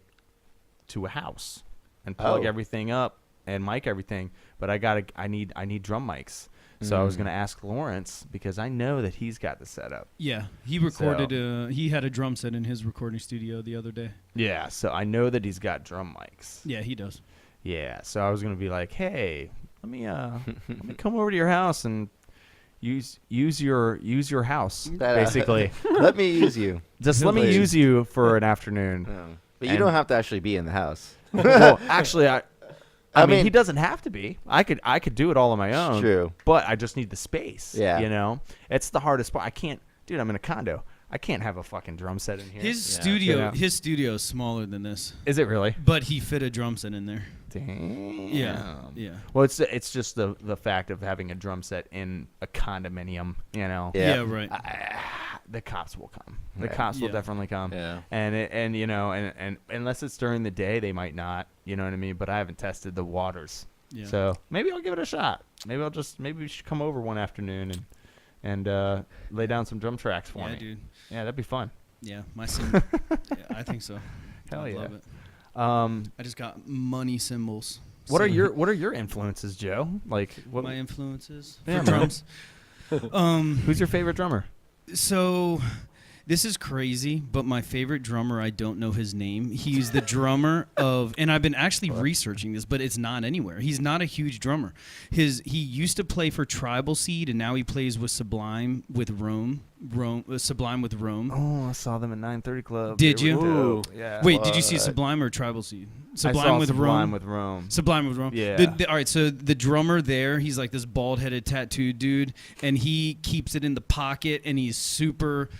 to a house and plug Oh. everything up and mic everything. But I need drum mics. So I was gonna ask Lawrence because I know that he's got the setup. Yeah, he recorded. He had a drum set in his recording studio the other day. Yeah, so I know that he's got drum mics. Yeah, he does. Yeah, so I was gonna be like, hey, let me come over to your house and use your house basically. Let me use you. Just let me Please. use you for an afternoon. But you And- don't have to actually be in the house. Well, actually, I mean, mean- he doesn't have to be. I could do it all on my own. True. But I just need the space. Yeah. You know, it's the hardest part. I can't, dude. I'm in a condo. I can't have a fucking drum set in here. His Yeah. studio, Yeah. his studio is smaller than this, Is it really? but he fit a drum set in there. Damn. Yeah. Well, it's just the fact of having a drum set in a condominium. You know. Yeah. Yeah, right. The cops will come. The Right. cops will Yeah. definitely come. Yeah. And you know, and unless it's during the day, they might not. You know what I mean? But I haven't tested the waters. Yeah. So maybe I'll give it a shot. Maybe we should come over one afternoon and lay down some drum tracks for Yeah, me. dude. Yeah, that'd be fun. Yeah, my cymbal. Yeah, I think so. Hell I yeah. love it. Um, I just got money cymbals. what are So- your influences, Joe? Like, what? my influences Yeah, for man. drums? Who's your favorite drummer? So this is crazy, but my favorite drummer, I don't know his name. He's the drummer of, and I've been actually researching this, but it's not anywhere. He's not a huge drummer. He used to play for Tribal Seed, and now he plays with Sublime with Rome. Sublime with Rome. Oh, I saw them at 930 Club. Did They were you? dope. Yeah. Wait, did you see What? Sublime or Tribal Seed? I Sublime saw with Sublime Rome. with Rome. Sublime with Rome. Yeah. All right, so the drummer there, he's like this bald-headed tattooed dude, and he keeps it in the pocket, and he's super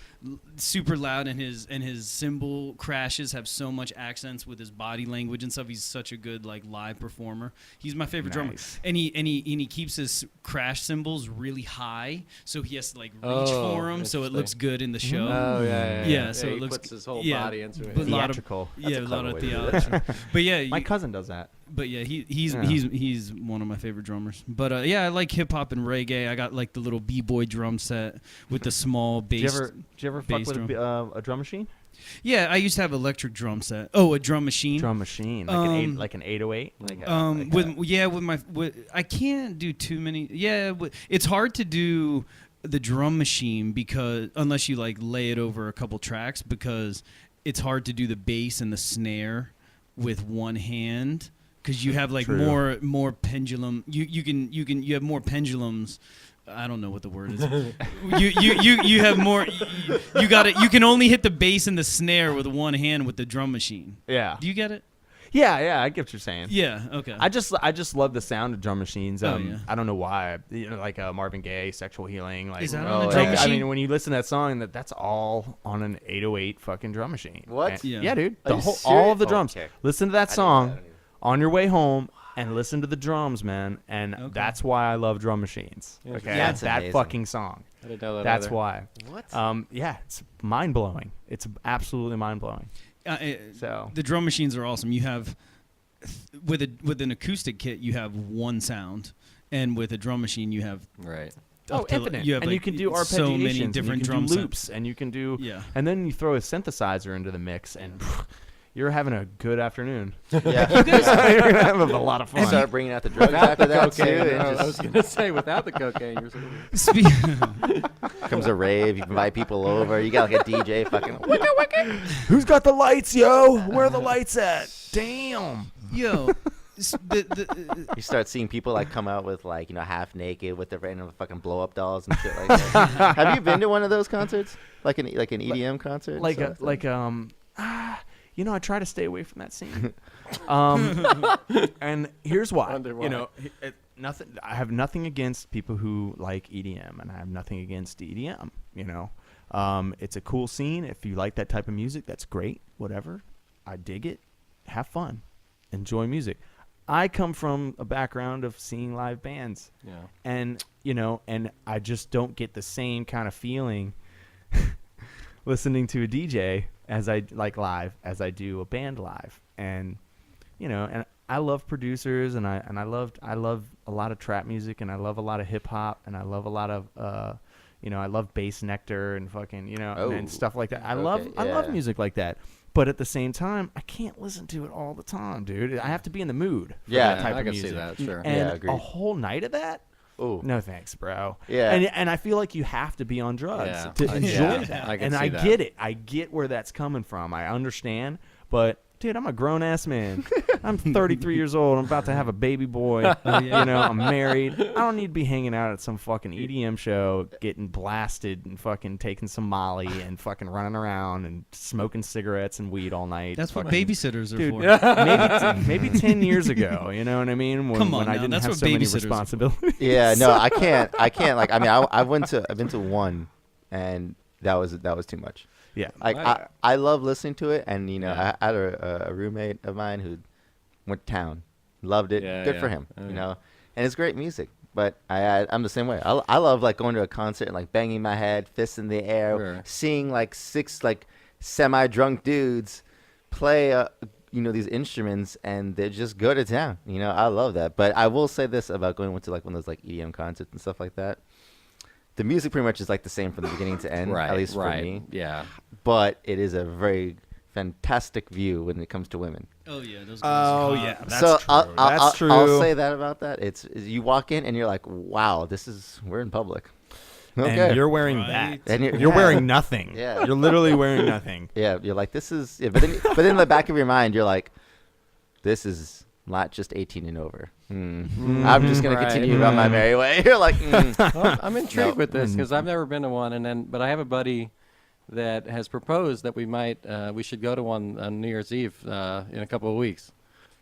loud, and his cymbal crashes have so much accents with his body language and stuff. He's such a good like live performer. He's my favorite drummer, Nice. and he keeps his crash cymbals really high, so he has to like reach Oh, for them, so it interesting. looks good in the show. Oh yeah. Yeah, so it he looks- puts his whole yeah, body into it. but a lot of- Theatrical. Yeah, a lot clever of way to do it. theology. But yeah, My cousin does that. but yeah, he's Yeah. he's one of my favorite drummers. But yeah, I like hip hop and reggae. I got like the little b-boy drum set with the small bass. Did you ever fuck bass with a drum machine? Yeah, I used to have electric drum set. Oh, a drum machine. Drum machine, like an 808. I can't do too many. Yeah, it's hard to do the drum machine because unless you like lay it over a couple tracks, because it's hard to do the bass and the snare with one hand because you have like True. more pendulum. You have more pendulums. I don't know what the word is. you have more. You got it. You can only hit the bass and the snare with one hand with the drum machine. Yeah. Do you get it? Yeah, I get what you're saying. Yeah. Okay. I just love the sound of drum machines. Oh, yeah. I don't know why. You know, like Marvin Gaye, "Sexual Healing." Like, Is that on the drum I machine? mean, when you listen to that song, that's all on an 808 fucking drum machine. What? And- Yeah. yeah, dude. Are The you whole, serious? all of the drums. Okay. Listen to that I didn't know song that. on your way home and listen to the drums, man. And Okay. that's why I love drum machines. Yeah. Okay, Yeah, that's that amazing. fucking song. I didn't know that That's either. why. What? Yeah, it's mind blowing. It's absolutely mind blowing. So The drum machines are awesome. You have with an acoustic kit, you have one sound, and with a drum machine, you have Right. up to, infinite. You have and like you can do arpeggiations. so many and different you can drum do sets. loops, and you can do. Yeah. And then you throw a synthesizer into the mix, and you're having a good afternoon. Yeah. You're having a lot of fun. Start bringing out the drugs after that too. Cocaine. and I was just gonna say without the cocaine, you're saying. comes a rave. You invite people over. You got like a DJ fucking. Who's got the lights, yo? Where are the lights at? Damn. Yo, You start seeing people like come out with like half naked with their random fucking blow up dolls and shit like that. Have you been to one of those concerts? Like an EDM concert? I try to stay away from that scene. And here's why. Wonder why. You know, nothing. I have nothing against people who like EDM, and I have nothing against EDM. You know, it's a cool scene. If you like that type of music, that's great. Whatever, I dig it. Have fun, enjoy music. I come from a background of seeing live bands, and and I just don't get the same kind of feeling listening to a DJ as I like live as I do a band live. And and I love producers, and I love a lot of trap music, and I love a lot of hip hop, and I love a lot of I love Bass Nectar and fucking and stuff like that. I love music like that. But at the same time, I can't listen to it all the time, dude. I have to be in the mood for that type I of can music. see that, sure. And agreed. a whole night of that? Ooh. No thanks, bro. Yeah. And I feel like you have to be on drugs Yeah. to enjoy Yeah. that. I can And see I that. get it. I get where that's coming from. I understand. But dude, I'm a grown ass man. I'm 33 years old. I'm about to have a baby boy. I'm married. I don't need to be hanging out at some fucking EDM show, getting blasted and fucking taking some Molly and fucking running around and smoking cigarettes and weed all night. That's what Fucking- babysitters are Dude, for. maybe 10 years ago, you know what I mean? When, Come on when I now, didn't that's have what so many babysitters are for. responsibilities. Yeah, no, I can't. Like, I mean, I've been to one, and that was too much. Yeah. Like, I love listening to it, and I had a roommate of mine who went to town, loved it. Yeah, Good for yeah. him, Yeah. and it's great music. But I'm the same way. I love like going to a concert and like banging my head, fists in the air, Sure. seeing like six like semi-drunk dudes play these instruments, and they just go to town. I love that. But I will say this about going to like one of those like EDM concerts and stuff like that. The music pretty much is like the same from the beginning to end, Right. at least right. for me. Yeah. But it is a very fantastic view when it comes to women. Oh yeah, those girls Oh, are hot. yeah. That's so true. I'll That's true. I'll say that about that. It's you walk in and you're like, wow, we're in public. Okay. And you're wearing Right. that. And You're yeah. wearing nothing. Yeah. You're literally wearing nothing. Yeah, you're like, this is. Yeah, but then in the back of your mind, you're like, this is not just 18 and over. I'm just gonna Right. continue on my merry way. You're like, Well, I'm intrigued Nope. with this because I've never been to one, but I have a buddy that has proposed that we should go to one on New Year's Eve in a couple of weeks.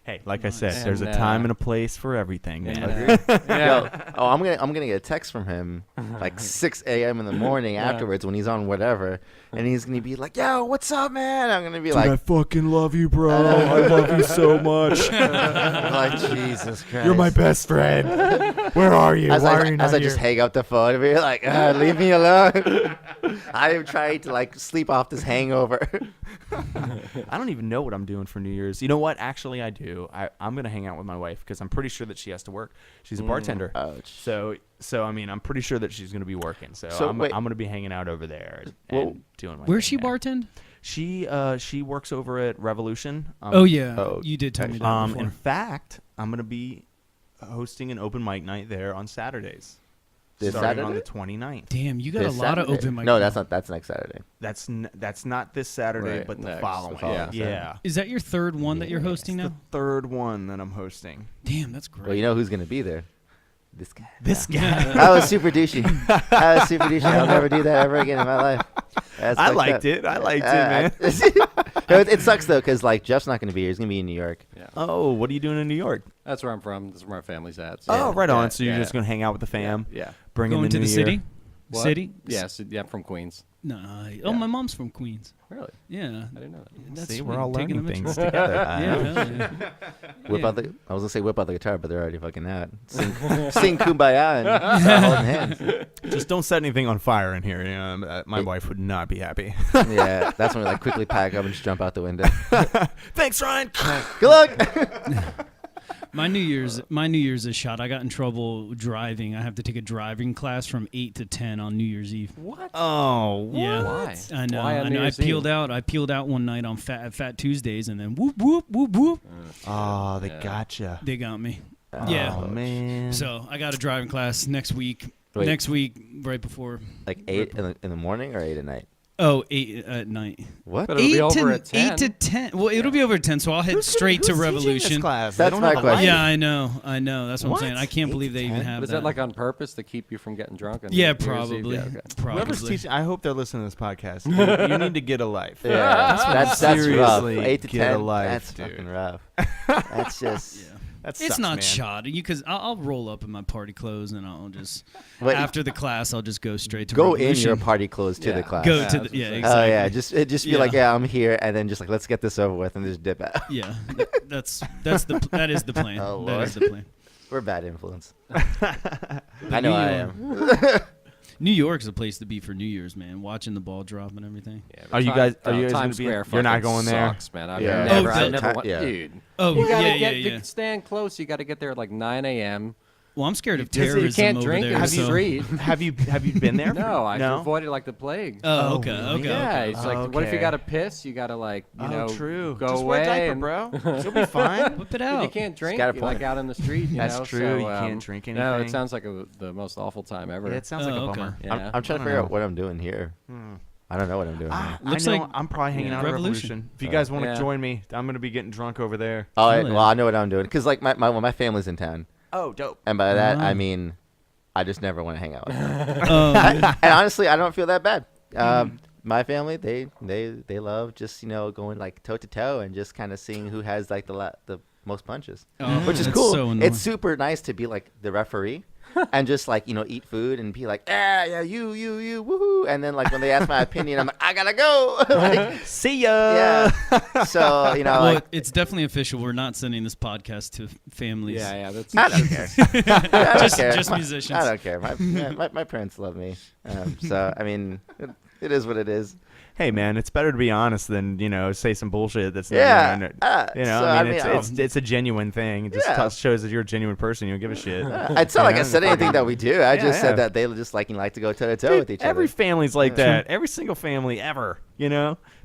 Hey, like I said, And, there's a time and a place for everything, man. yo, I'm gonna get a text from him like 6 a.m. in the morning afterwards when he's on whatever, and he's gonna be like, yo, what's up, man? I'm gonna be Dude, I like, fucking love you, bro. I love you so much. like Jesus Christ. You're my best friend. Where are you? As Why are you not I here? just hang up the phone and be like, leave me alone. I am trying to like sleep off this hangover. I don't even know what I'm doing for New Year's. You know what? Actually, I do. I'm gonna hang out with my wife because I'm pretty sure that she has to work. She's a bartender. Ouch. So I mean, I'm pretty sure that she's gonna be working. So, So, I'm wait. gonna be hanging out over there Well, and doing my Where's thing she there. bartend? She works over at Revolution. Oh yeah, oh, you did tell me that before. In fact, I'm gonna be hosting an open mic night there on Saturdays. This starting on the Saturday? 29th. Damn, you got This a lot of Saturday? open mic. No, that's next Saturday. That's not this Saturday, Right, but the next, following. the following Yeah. Saturday. Yeah. Is that your third one that you're hosting It's now? the third one that I'm hosting. Damn, that's great. Well, you know who's gonna be there? This guy. This guy. That was super douchey. That was super douchey. I'll never do that ever again in my life. That's I fucked liked up. it. I liked it, man. No, it sucks though, cause like Jeff's not gonna be here. He's gonna be in New York. Yeah. Oh, what are you doing in New York? That's where I'm from. That's where my family's at. Oh, right yeah, on. So you're yeah, just gonna hang out with the fam, Yeah. bring in Going the to new the year. city? What? City? Yes. Yeah, I'm from Queens. No. Yeah. Oh, my mom's from Queens. Really? Yeah. I didn't know that. That's See, sweet. we're all Taking learning them things into- together. Yeah, hell yeah. Whip Yeah. out the. I was gonna say whip out the guitar, but they're already fucking out. Sing Kumbaya and start holding hands. Just don't set anything on fire in here. You know, my wife would not be happy. Yeah, that's when we like quickly pack up and just jump out the window. Thanks, Ryan. Good luck. My New Year's is shot. I got in trouble driving. I have to take a driving class from 8 to 10 on New Year's Eve. What? Oh, Yeah. Why? I know. Why on I New know. I Year's peeled Eve? out. I peeled out one night on Fat Tuesdays, and then whoop whoop whoop whoop. Oh, they Yeah. gotcha. They got me. Oh, Yeah. man. So I got a driving class next week. Wait. Next week, right before Like 8 in the morning or 8 at night. Oh, 8 at night. What? But it'll be over at 10. 8 to 10. Well, it'll be over at 10, so I'll head straight to Who's teaching this Revolution. class? That's They don't my have a question. life? Yeah, I know. That's what What? I'm saying. I can't 8 believe to they even 10? have Was that. that like on purpose to keep you from getting drunk? On Yeah, New Year's Eve? probably. Yeah, okay. Whoever's Probably. teaching, I hope they're listening to this podcast. You need to get a life. Yeah, that's rough. Seriously, 8 to get 10. a life, That's dude. fucking rough. That's just. Yeah. That It's sucks, not man. shoddy because I'll roll up in my party clothes and I'll just Wait, after the class I'll just go straight to go in Revolution. your party clothes to Yeah. the class. Go Yeah, to that's the, yeah, what I'm exactly. Oh yeah, just be Yeah. like, yeah, I'm here, and then just like, let's get this over with, and just dip out. Yeah, that is the plan. Oh, that Lord. is the plan. We're a bad influence. But I know New I York- am. New York's the place to be for New Year's, man. Watching the ball drop and everything. Yeah, Are you Time- guys gonna Times be? Square You're not fucking going there. Sucks, man. I've Yeah. never, Oh, I the- never went, yeah. dude. Oh, You gotta yeah, get yeah, yeah. to stand close. You got to get there at like 9 a.m. Well, I'm scared of You terrorism can't over drink there. in the so- street. Have you been there? No, I no. avoided like the plague. Oh, okay, really? okay. Yeah, okay. it's like, what if you Okay. got to piss? You got to like, you know, true. go Just away. wear a diaper, and- bro. You'll be fine. Whip it Dude, out. you can't drink got a like point. out in the street. You That's know? true, So, you can't drink No, anything. it sounds like the most awful time ever. Yeah, it sounds like a Oh, okay. bummer. Yeah. I'm trying to I don't figure know. out what I'm doing here. I don't know what I'm doing. I Looks know, like- I'm probably hanging Yeah. out at Revolution. Revolution. If you guys want to Yeah. join me, I'm gonna be getting drunk over there. Oh, Hell yeah. well, I know what I'm doing because like my family's in town, Oh, dope. and by that I Oh. mean I just never want to hang out with them. Oh, And honestly, I don't feel that bad. My family, they love just going like toe to toe and just kind of seeing who has like the most punches, oh, which is that's cool. So annoying. It's super nice to be like the referee and just like eat food and be like, yeah, you, woohoo, and then like when they ask my opinion, I'm like, I gotta go. Like, See ya. yeah. So well, like, it's definitely official. We're not sending this podcast to families. Yeah, that's. I don't care. I don't care. just musicians. I don't care. My parents love me. So I mean, it is what it is. Hey man, it's better to be honest than say some bullshit that's Yeah. not, So, I mean, I mean, it's a genuine thing. It just Yeah. shows that you're a genuine person. You don't give a shit. It's not like I said anything that we do. I just yeah. said that they just like to go toe to toe Dude, with each every other. family's like that. Every single family ever.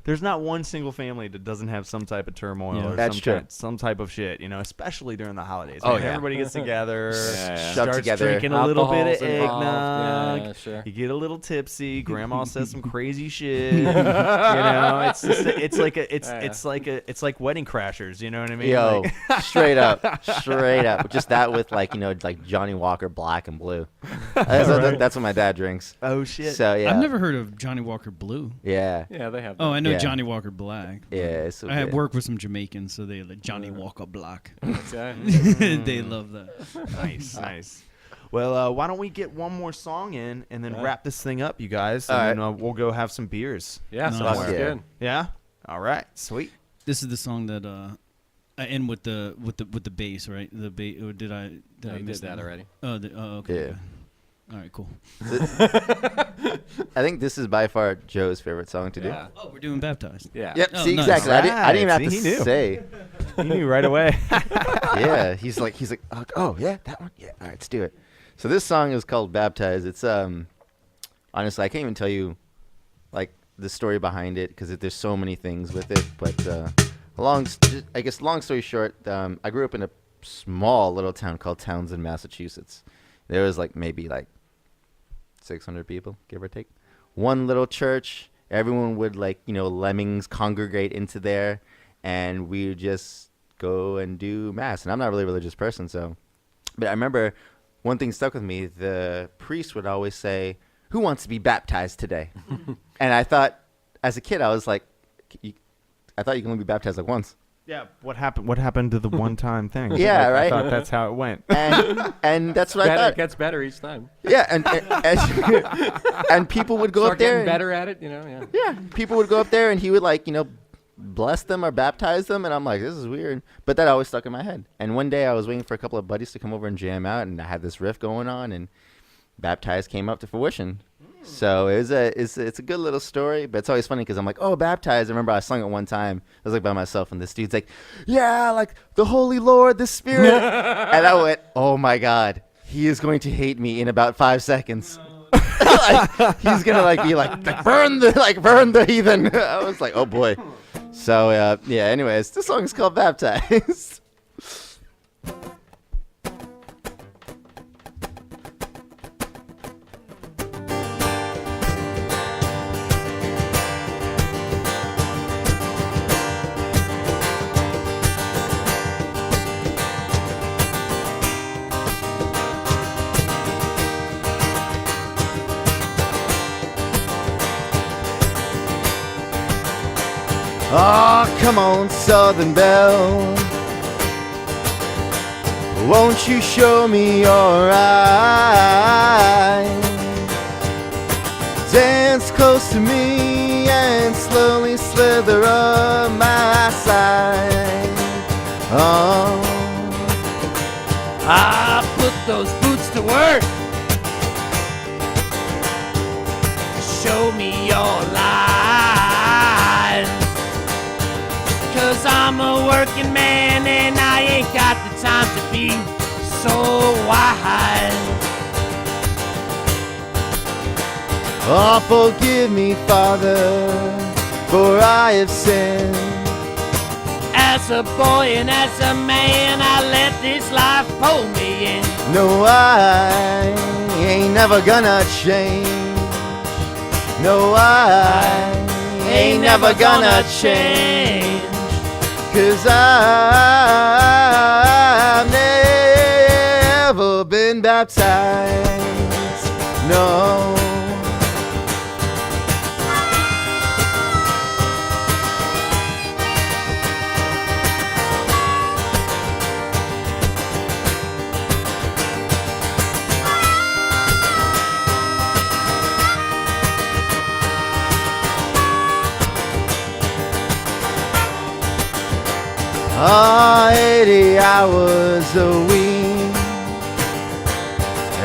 There's not one single family that doesn't have some type of turmoil Yeah. or That's true. some type of shit. Especially during the holidays. Oh, man. yeah. Everybody gets together, Yeah. Shoved starts together. drinking a little bit of Alcohol's involved. eggnog. Yeah, sure. You get a little tipsy. Grandma says some crazy shit. It's just it's like wedding crashers. You know what I mean? Yo, Like- straight up. Just that with like Johnny Walker Black and Blue. That's what my dad drinks. oh shit. So yeah, I've never heard of Johnny Walker Blue. Yeah, Yeah, they have. Oh, I know Yeah. Johnny Walker Black. yeah. It's so I have good. worked with some Jamaicans, so they like Johnny Walker Black. Okay. They love that. Nice. Well, why don't we get one more song in and then Yeah. wrap this thing up, you guys, All and then we'll go have some beers. Yeah, Nice. sounds Fuck yeah. good. Yeah. All right. Sweet. This is the song that I end with the bass, right? The bass. Or did I? No, I you miss did that already. Oh, okay. Yeah. Okay. All right, cool. I think this is by far Joe's favorite song to do. Yeah. Oh, we're doing baptized. Yeah. Yep. Oh, See, nice. exactly. I didn't even have See, to he knew. say. You knew right away. Yeah. He's like, oh yeah, that one. Yeah. All right, let's do it. So this song is called "Baptized." It's honestly, I can't even tell you like the story behind it because there's so many things with it. But long story short, I grew up in a small little town called Townsend, Massachusetts. There was maybe 600 people, give or take. One little church. Everyone would lemmings congregate into there, and we would just go and do mass. And I'm not really a religious person, but I remember one thing stuck with me. The priest would always say, "Who wants to be baptized today?" And I thought, as a kid, I was like, I thought you can only be baptized once. Yeah. What happened? What happened to the one-time thing? Yeah, I right? thought that's how it went. And that's what I It thought. gets better each time. Yeah, and people would go Start up there. getting better at it, Yeah. Yeah, people would go up there and he would bless them or baptize them, and I'm like, this is weird. But that always stuck in my head. And one day I was waiting for a couple of buddies to come over and jam out, and I had this riff going on, and baptized came up to fruition. So it's a good little story, but it's always funny because I'm like, oh, baptized. I remember I sung it one time. I was by myself, and this dude's like, yeah, the Holy Lord, the Spirit. And I went, oh my God, he is going to hate me in about 5 seconds. He's gonna be burn the heathen. I was like, oh boy. So yeah. Anyways, this song is called "Baptized." Oh, come on, Southern Belle. Won't you show me your eyes? Dance close to me and slowly slither up my side. Oh, I put those boots to work. Show me your lies. 'Cause I'm a working man and I ain't got the time to be so wise. oh, forgive me, Father, for I have sinned. As a boy and as a man, I let this life pull me in. No, I ain't never gonna change. No, I ain't never gonna change. 'Cause I've never been baptized. No. Oh, 80 hours a week,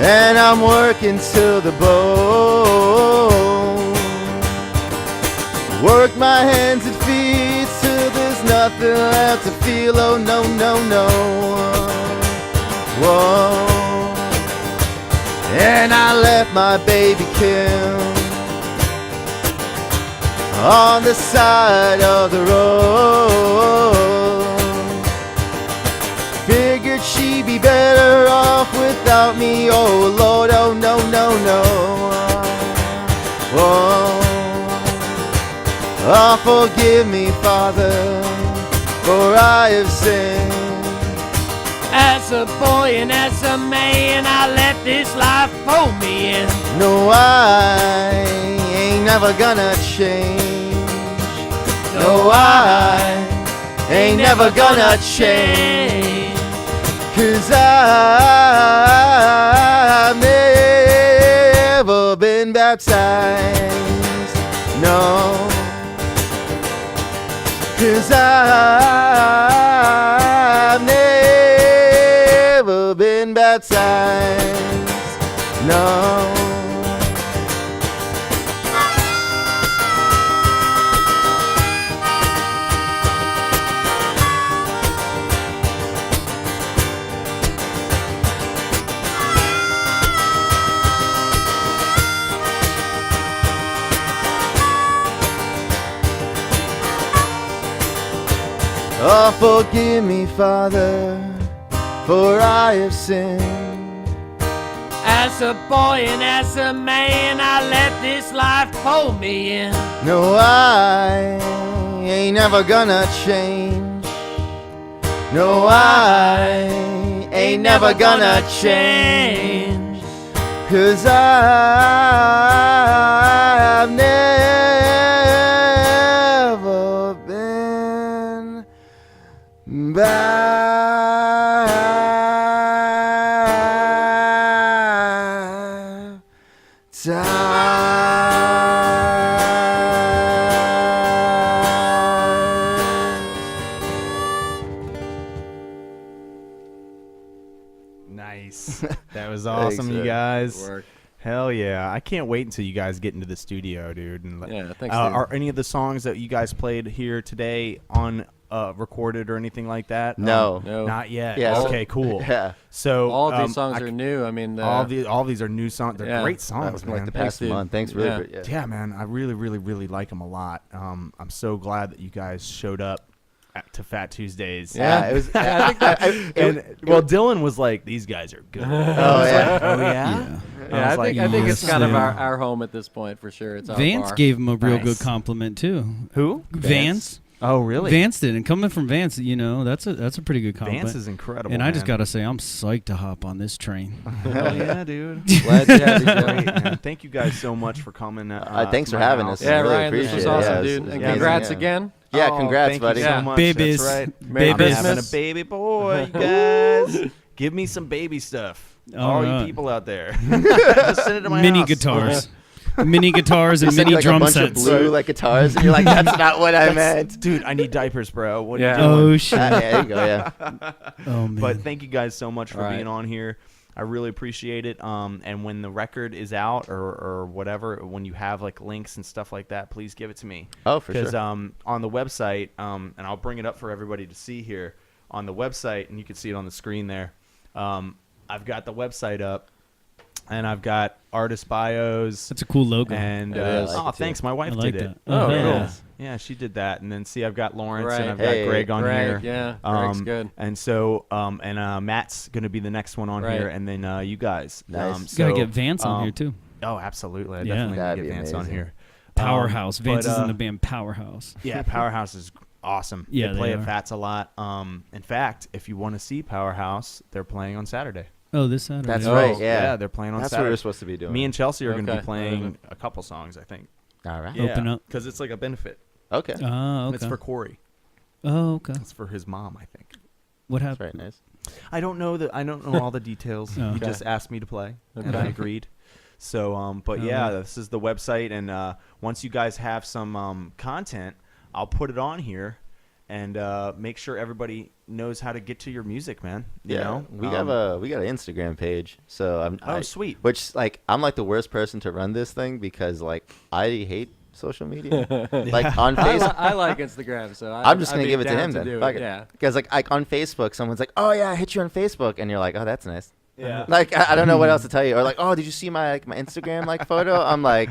and I'm working till the bone. Work my hands and feet till there's nothing left to feel. Oh, no, no, no. Whoa. And I left my baby killed on the side of the road. Figured she'd be better off without me. Oh Lord, oh no, no, no. Oh, oh, forgive me, Father, for I have sinned. As a boy and as a man, I let this life pull me in. No, I ain't never gonna change. No, I ain't never gonna change. 'Cause I've never been baptized. No. 'Cause I've never been baptized. No. Oh, forgive me, Father, for I have sinned. As a boy and as a man, I let this life pull me in. No, I ain't never gonna change. No, I ain't never gonna change. 'Cause I've never been Nice. That was awesome, you man. guys. Work. Hell yeah. I can't wait until you guys get into the studio, dude. And Yeah, thanks, dude. are any of the songs that you guys played here today on recorded or anything like that? No. No. Not yet. Yeah, so- Okay, cool. Yeah. So All of these songs are new. I mean, all these are new songs. They're yeah. great That songs, was man. like the past dude. month. Thanks, Yeah. really. Yeah, man. I really, really, really like them a lot. I'm so glad that you guys showed up to Fat Tuesdays. Yeah. It was. Yeah, I think that- Well, Dylan was like, "These guys are good." Oh yeah. Oh yeah. Yeah. Yeah, I was think like, it's yes, kind of yeah. our home at this point for sure. It's our Vance bar. gave him a real Nice. good compliment too. Who? Vance. Oh, really? Vance did, and coming from Vance, that's a pretty good compliment. Vance is incredible. and I just man. gotta say, I'm psyched to hop on this train. Hell yeah, dude. Glad to have you. Great, man. Thank you guys so much for coming. Thanks to for my having house. us. Yeah, really Ryan, this was appreciate it. awesome, Yeah, it was dude. And amazing, congrats yeah. again. Yeah, Oh, congrats, thank buddy. you so Yeah. much. Babies. That's right. Merry I'm Babies. having a Christmas. baby boy, you guys. Give me some baby stuff. All right. you people out there. Just send it to my Mini house. guitars. Mini guitars and Send mini you, like, drum a bunch sets. of blue like guitars, and you're like, that's not what I meant. Dude, I need diapers, bro. What Yeah. are you doing? Oh shit. Yeah, there you go. Yeah. Oh man. But thank you guys so much for All right. being on here. I really appreciate it. And when the record is out or whatever, when you have like links and stuff like that, please give it to me. Oh, for Because sure. on the website, and I'll bring it up for everybody to see here on the website, and you can see it on the screen there. I've got the website up, and I've got artist bios. That's a cool logo. And It is. I like oh, it too. thanks, my wife I like did that. it. Oh, yeah. cool. Yeah, she did that. And then see, I've got Lawrence Right. and I've got Hey, Greg on Greg, here. yeah. Greg's good. And so, Matt's gonna be the next one on Right. here, and then you guys. Nice. Gotta get Vance on here too. Oh, absolutely. I Yeah. definitely That'd gotta be get Vance on amazing. here. Powerhouse. Vance but, is in the band Powerhouse. Yeah, Powerhouse is awesome. Yeah, they play they at are. Fats a lot. In fact, if you want to see Powerhouse, they're playing on Saturday. Oh, this Saturday. That's Oh, right. Yeah. they're playing on That's what Saturday. we're supposed to be doing. Me and Chelsea are going to Okay. be playing a couple songs, I think. All right. Open up. because it's like a benefit. Okay. Oh, It's okay. for Corey. Oh, okay. It's for his mom, I think. What That's happened? very nice. I don't know all the details. Oh. He Okay. just asked me to play, and I Okay. agreed. So, but Oh, yeah, right. this is the website, and once you guys have some content, I'll put it on here, and make sure everybody knows how to get to your music, man. You Yeah. know, We got an Instagram page. So sweet. Which like I'm like the worst person to run this thing because like I hate social media. Like on Facebook. I like Instagram, so I'm just I'd gonna be give it to down him then. do Fuck it. it. Yeah. Because like on Facebook, someone's like, "Oh yeah, I hit you on Facebook," and you're like, "Oh, that's nice." Yeah. Like I don't know what else to tell you. Or like, "Oh, did you see my my Instagram like photo?" I'm like,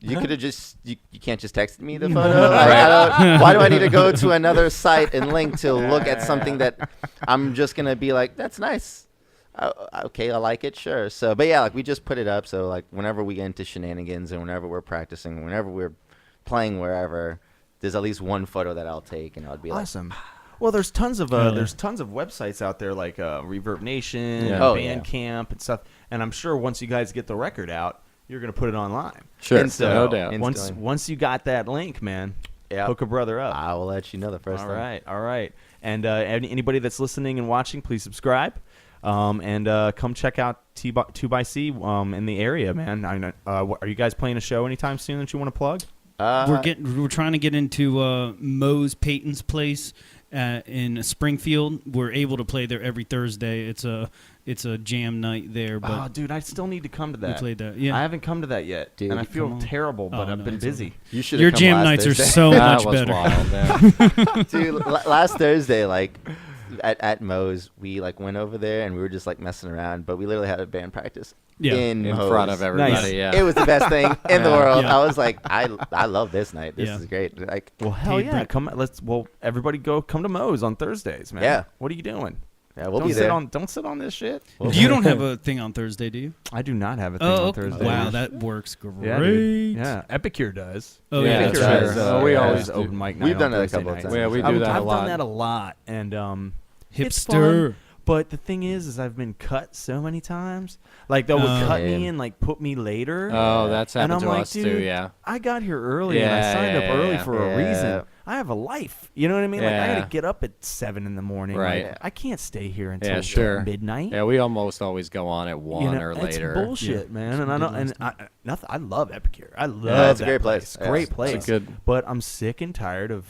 you could have just you can't just text me the photo. Like, why do I need to go to another site and link to look at something that I'm just gonna be like, "That's nice." Okay, I like it, sure. So, but yeah, like we just put it up. So like whenever we get into shenanigans and whenever we're practicing, whenever we're playing wherever, there's at least one photo that I'll take, and I'll be like, Awesome. Well, there's tons of Yeah. websites out there like Reverb Nation, Yeah. and Oh, yeah. Bandcamp, and stuff. And I'm sure once you guys get the record out, you're gonna put it online. Sure. And so No doubt. Once Instantly. once you got that link, man, "Yeah, hook a brother up. I will let you know the first All thing." right, all right. And anybody that's listening and watching, please subscribe. And come check out 2x C in the area, man. I know, are you guys playing a show anytime soon that you want to plug? We're trying to get into Mose Payton's place in Springfield. We're able to play there every Thursday. It's a jam night there, but Oh, dude, I still need to come to we that. played that. Yeah. I haven't come to that yet, Dude, and I come feel on. terrible, but Oh, I've no, been it's busy. You should. Your jam nights are so That much was better. wild. Yeah. Dude, last Thursday, like at Moe's, we like went over there and we were just like messing around, but we literally had a band practice Yeah. in In Moe's. front of everybody. Nice. Yeah. It was the best thing in the Yeah. world. Yeah. I was like, I love this night. This Yeah. is great. Like, Well, hell Hey, yeah! Brett. Come, everybody come to Moe's on Thursdays, man. Yeah. What are you doing? yeah, we'll don't be sit there. Don't sit on this shit. You don't have a thing on Thursday, do you? I do not have a thing Oh, on Thursday. wow, that works great. Yeah, dude. Yeah, Epicure does. Oh, Yeah, yeah, that's Epicure right. has, Oh, we always has do. open mic night. We've on done it a Thursday couple of nights. times. Yeah, we do I've, that a I've lot. done that a lot, and it's Hipster. fun, but the thing is I've been cut so many times. Like they would cut me Man. and like put me later. Oh, that's and happened I'm to like, us dude, too. Yeah. I got here early and I Yeah, signed up yeah, early yeah. for a Yeah. reason. I have a life. You know what I mean? Like I got Yeah. to get up at 7 in the morning. Right. Like, I can't stay here until Yeah, sure. midnight. Yeah, we almost always go on at 1 or it's later. bullshit, Yeah. man. And I don't. And nothing. I love Epicure. I love it's a that great place. Yeah, Great it's place. It's good. But I'm sick and tired of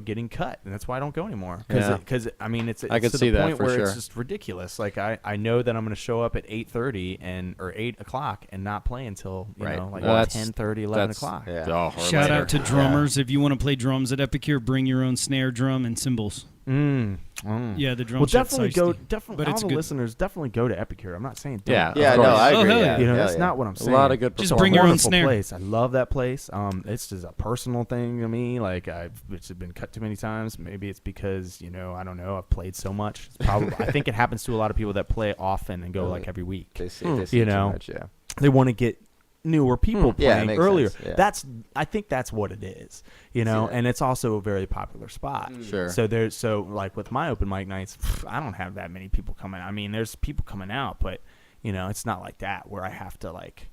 getting cut, and that's why I don't go anymore. Yeah. Because I mean, it's I could to see the that point for where sure. it's just ridiculous. Like I know that I'm going to show up at 8:30 or 8 o'clock and not play until Right. like Well, that's- 10:30, 11 that's- o'clock. Yeah. Oh, or Shout later. out to drummers. If you want to play drums at Epicure, bring your own snare drum and cymbals. Yeah, the drum Well, set's definitely feisty. go. Definitely, But all it's the good. listeners definitely go to Epicure. I'm not saying don't. Yeah. Yeah, of no, course. I Oh, agree. hell yeah. You know, Hell that's yeah. not what I'm A saying. lot of good Just It's bring a your own wonderful snare. place. I love that place. It's just a personal thing to me. Like it's been cut too many times. Maybe it's because I don't know. I've played so much. It's probably I think it happens to a lot of people that play often and go like every week. They see You too know. much, yeah. They want to get newer people Yeah, it playing makes earlier. sense, yeah. I think that's what it is. See that. And it's also a very popular spot. Sure. So like with my open mic nights, I don't have that many people coming. I mean, there's people coming out, but it's not like that where I have to like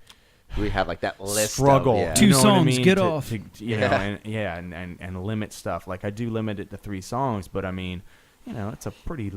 we have like that list struggle. Of, yeah. Two You know what I songs, mean? get to, off. to, you know, and limit stuff. Like I do limit it to 3 songs, but I mean, you know, it's a pretty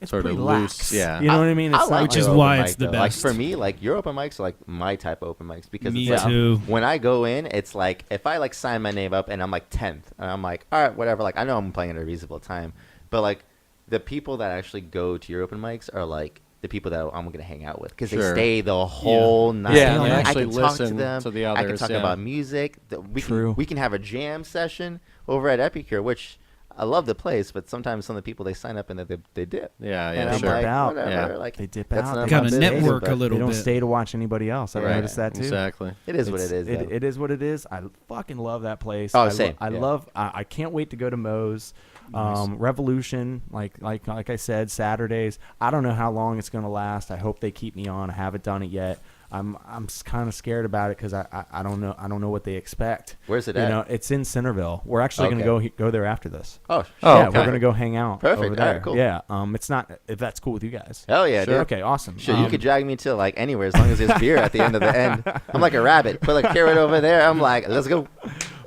it's Sort of pretty loose, lax. yeah. You know what I mean? It's I like Which your is open why mic, it's the though. Like best. for me, like your open mics are like my type of open mics because Me it's like too. when I go in, it's like if I like sign my name up and I'm like 10th and I'm like, all right, whatever. Like I know I'm playing at a reasonable time, but like the people that actually go to your open mics are like the people that I'm gonna hang out with because they Sure. stay the whole night. Yeah, and they I actually can talk to listen them. to the I can others, talk yeah. about music. True. We can have a jam session over at Epicure, which I love the place, but sometimes some of the people they sign up and they dip. Yeah, And yeah, I'm They sure. like, dip out. whatever. Yeah. Like They dip that's out. none of They my Gotta don't business, stay. network a but little They don't bit. stay to watch anybody else. I've Right. noticed that too. Exactly. It is what it is. though. It is what it is. I fucking love that place. Oh, I same, I yeah. love. I can't wait to go to Moe's. Revolution, like I said, Saturdays. I don't know how long it's gonna last. I hope they keep me on. I haven't done it yet. I'm kind of scared about it because I don't know what they expect. Where's it You at? know, it's in Centerville. We're actually Okay. gonna go there after this. Oh, Oh, yeah, okay. we're gonna go hang out Perfect. over there. All right, cool. Yeah, it's not if that's cool with you guys. hell yeah, Sure. dude. Okay, awesome. Sure, you could drag me to like anywhere as long as there's beer at the end of the end. I'm like a rabbit. Put a carrot over there. I'm like, let's go.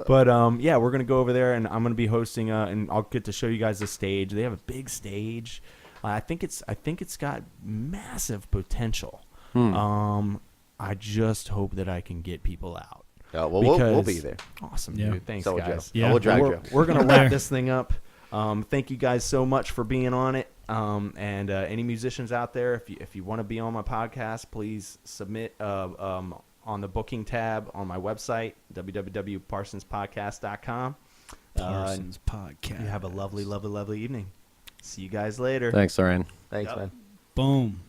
But yeah, we're gonna go over there, and I'm gonna be hosting. And I'll get to show you guys the stage. They have a big stage. I think it's got massive potential. I just hope that I can get people out. Oh, well, we'll be Because- there. Awesome, Yeah. dude. Thanks, So will Joe. guys. Yeah. We'll drag we're, Joe. we're gonna There. wrap this thing up. Thank you guys so much for being on it. And any musicians out there, if you want to be on my podcast, please submit on the booking tab on my website, www.parsonspodcast.com. Parsons podcast. You have a lovely, lovely, lovely evening. See you guys later. Thanks, Orion. Thanks, Yep. man. Boom.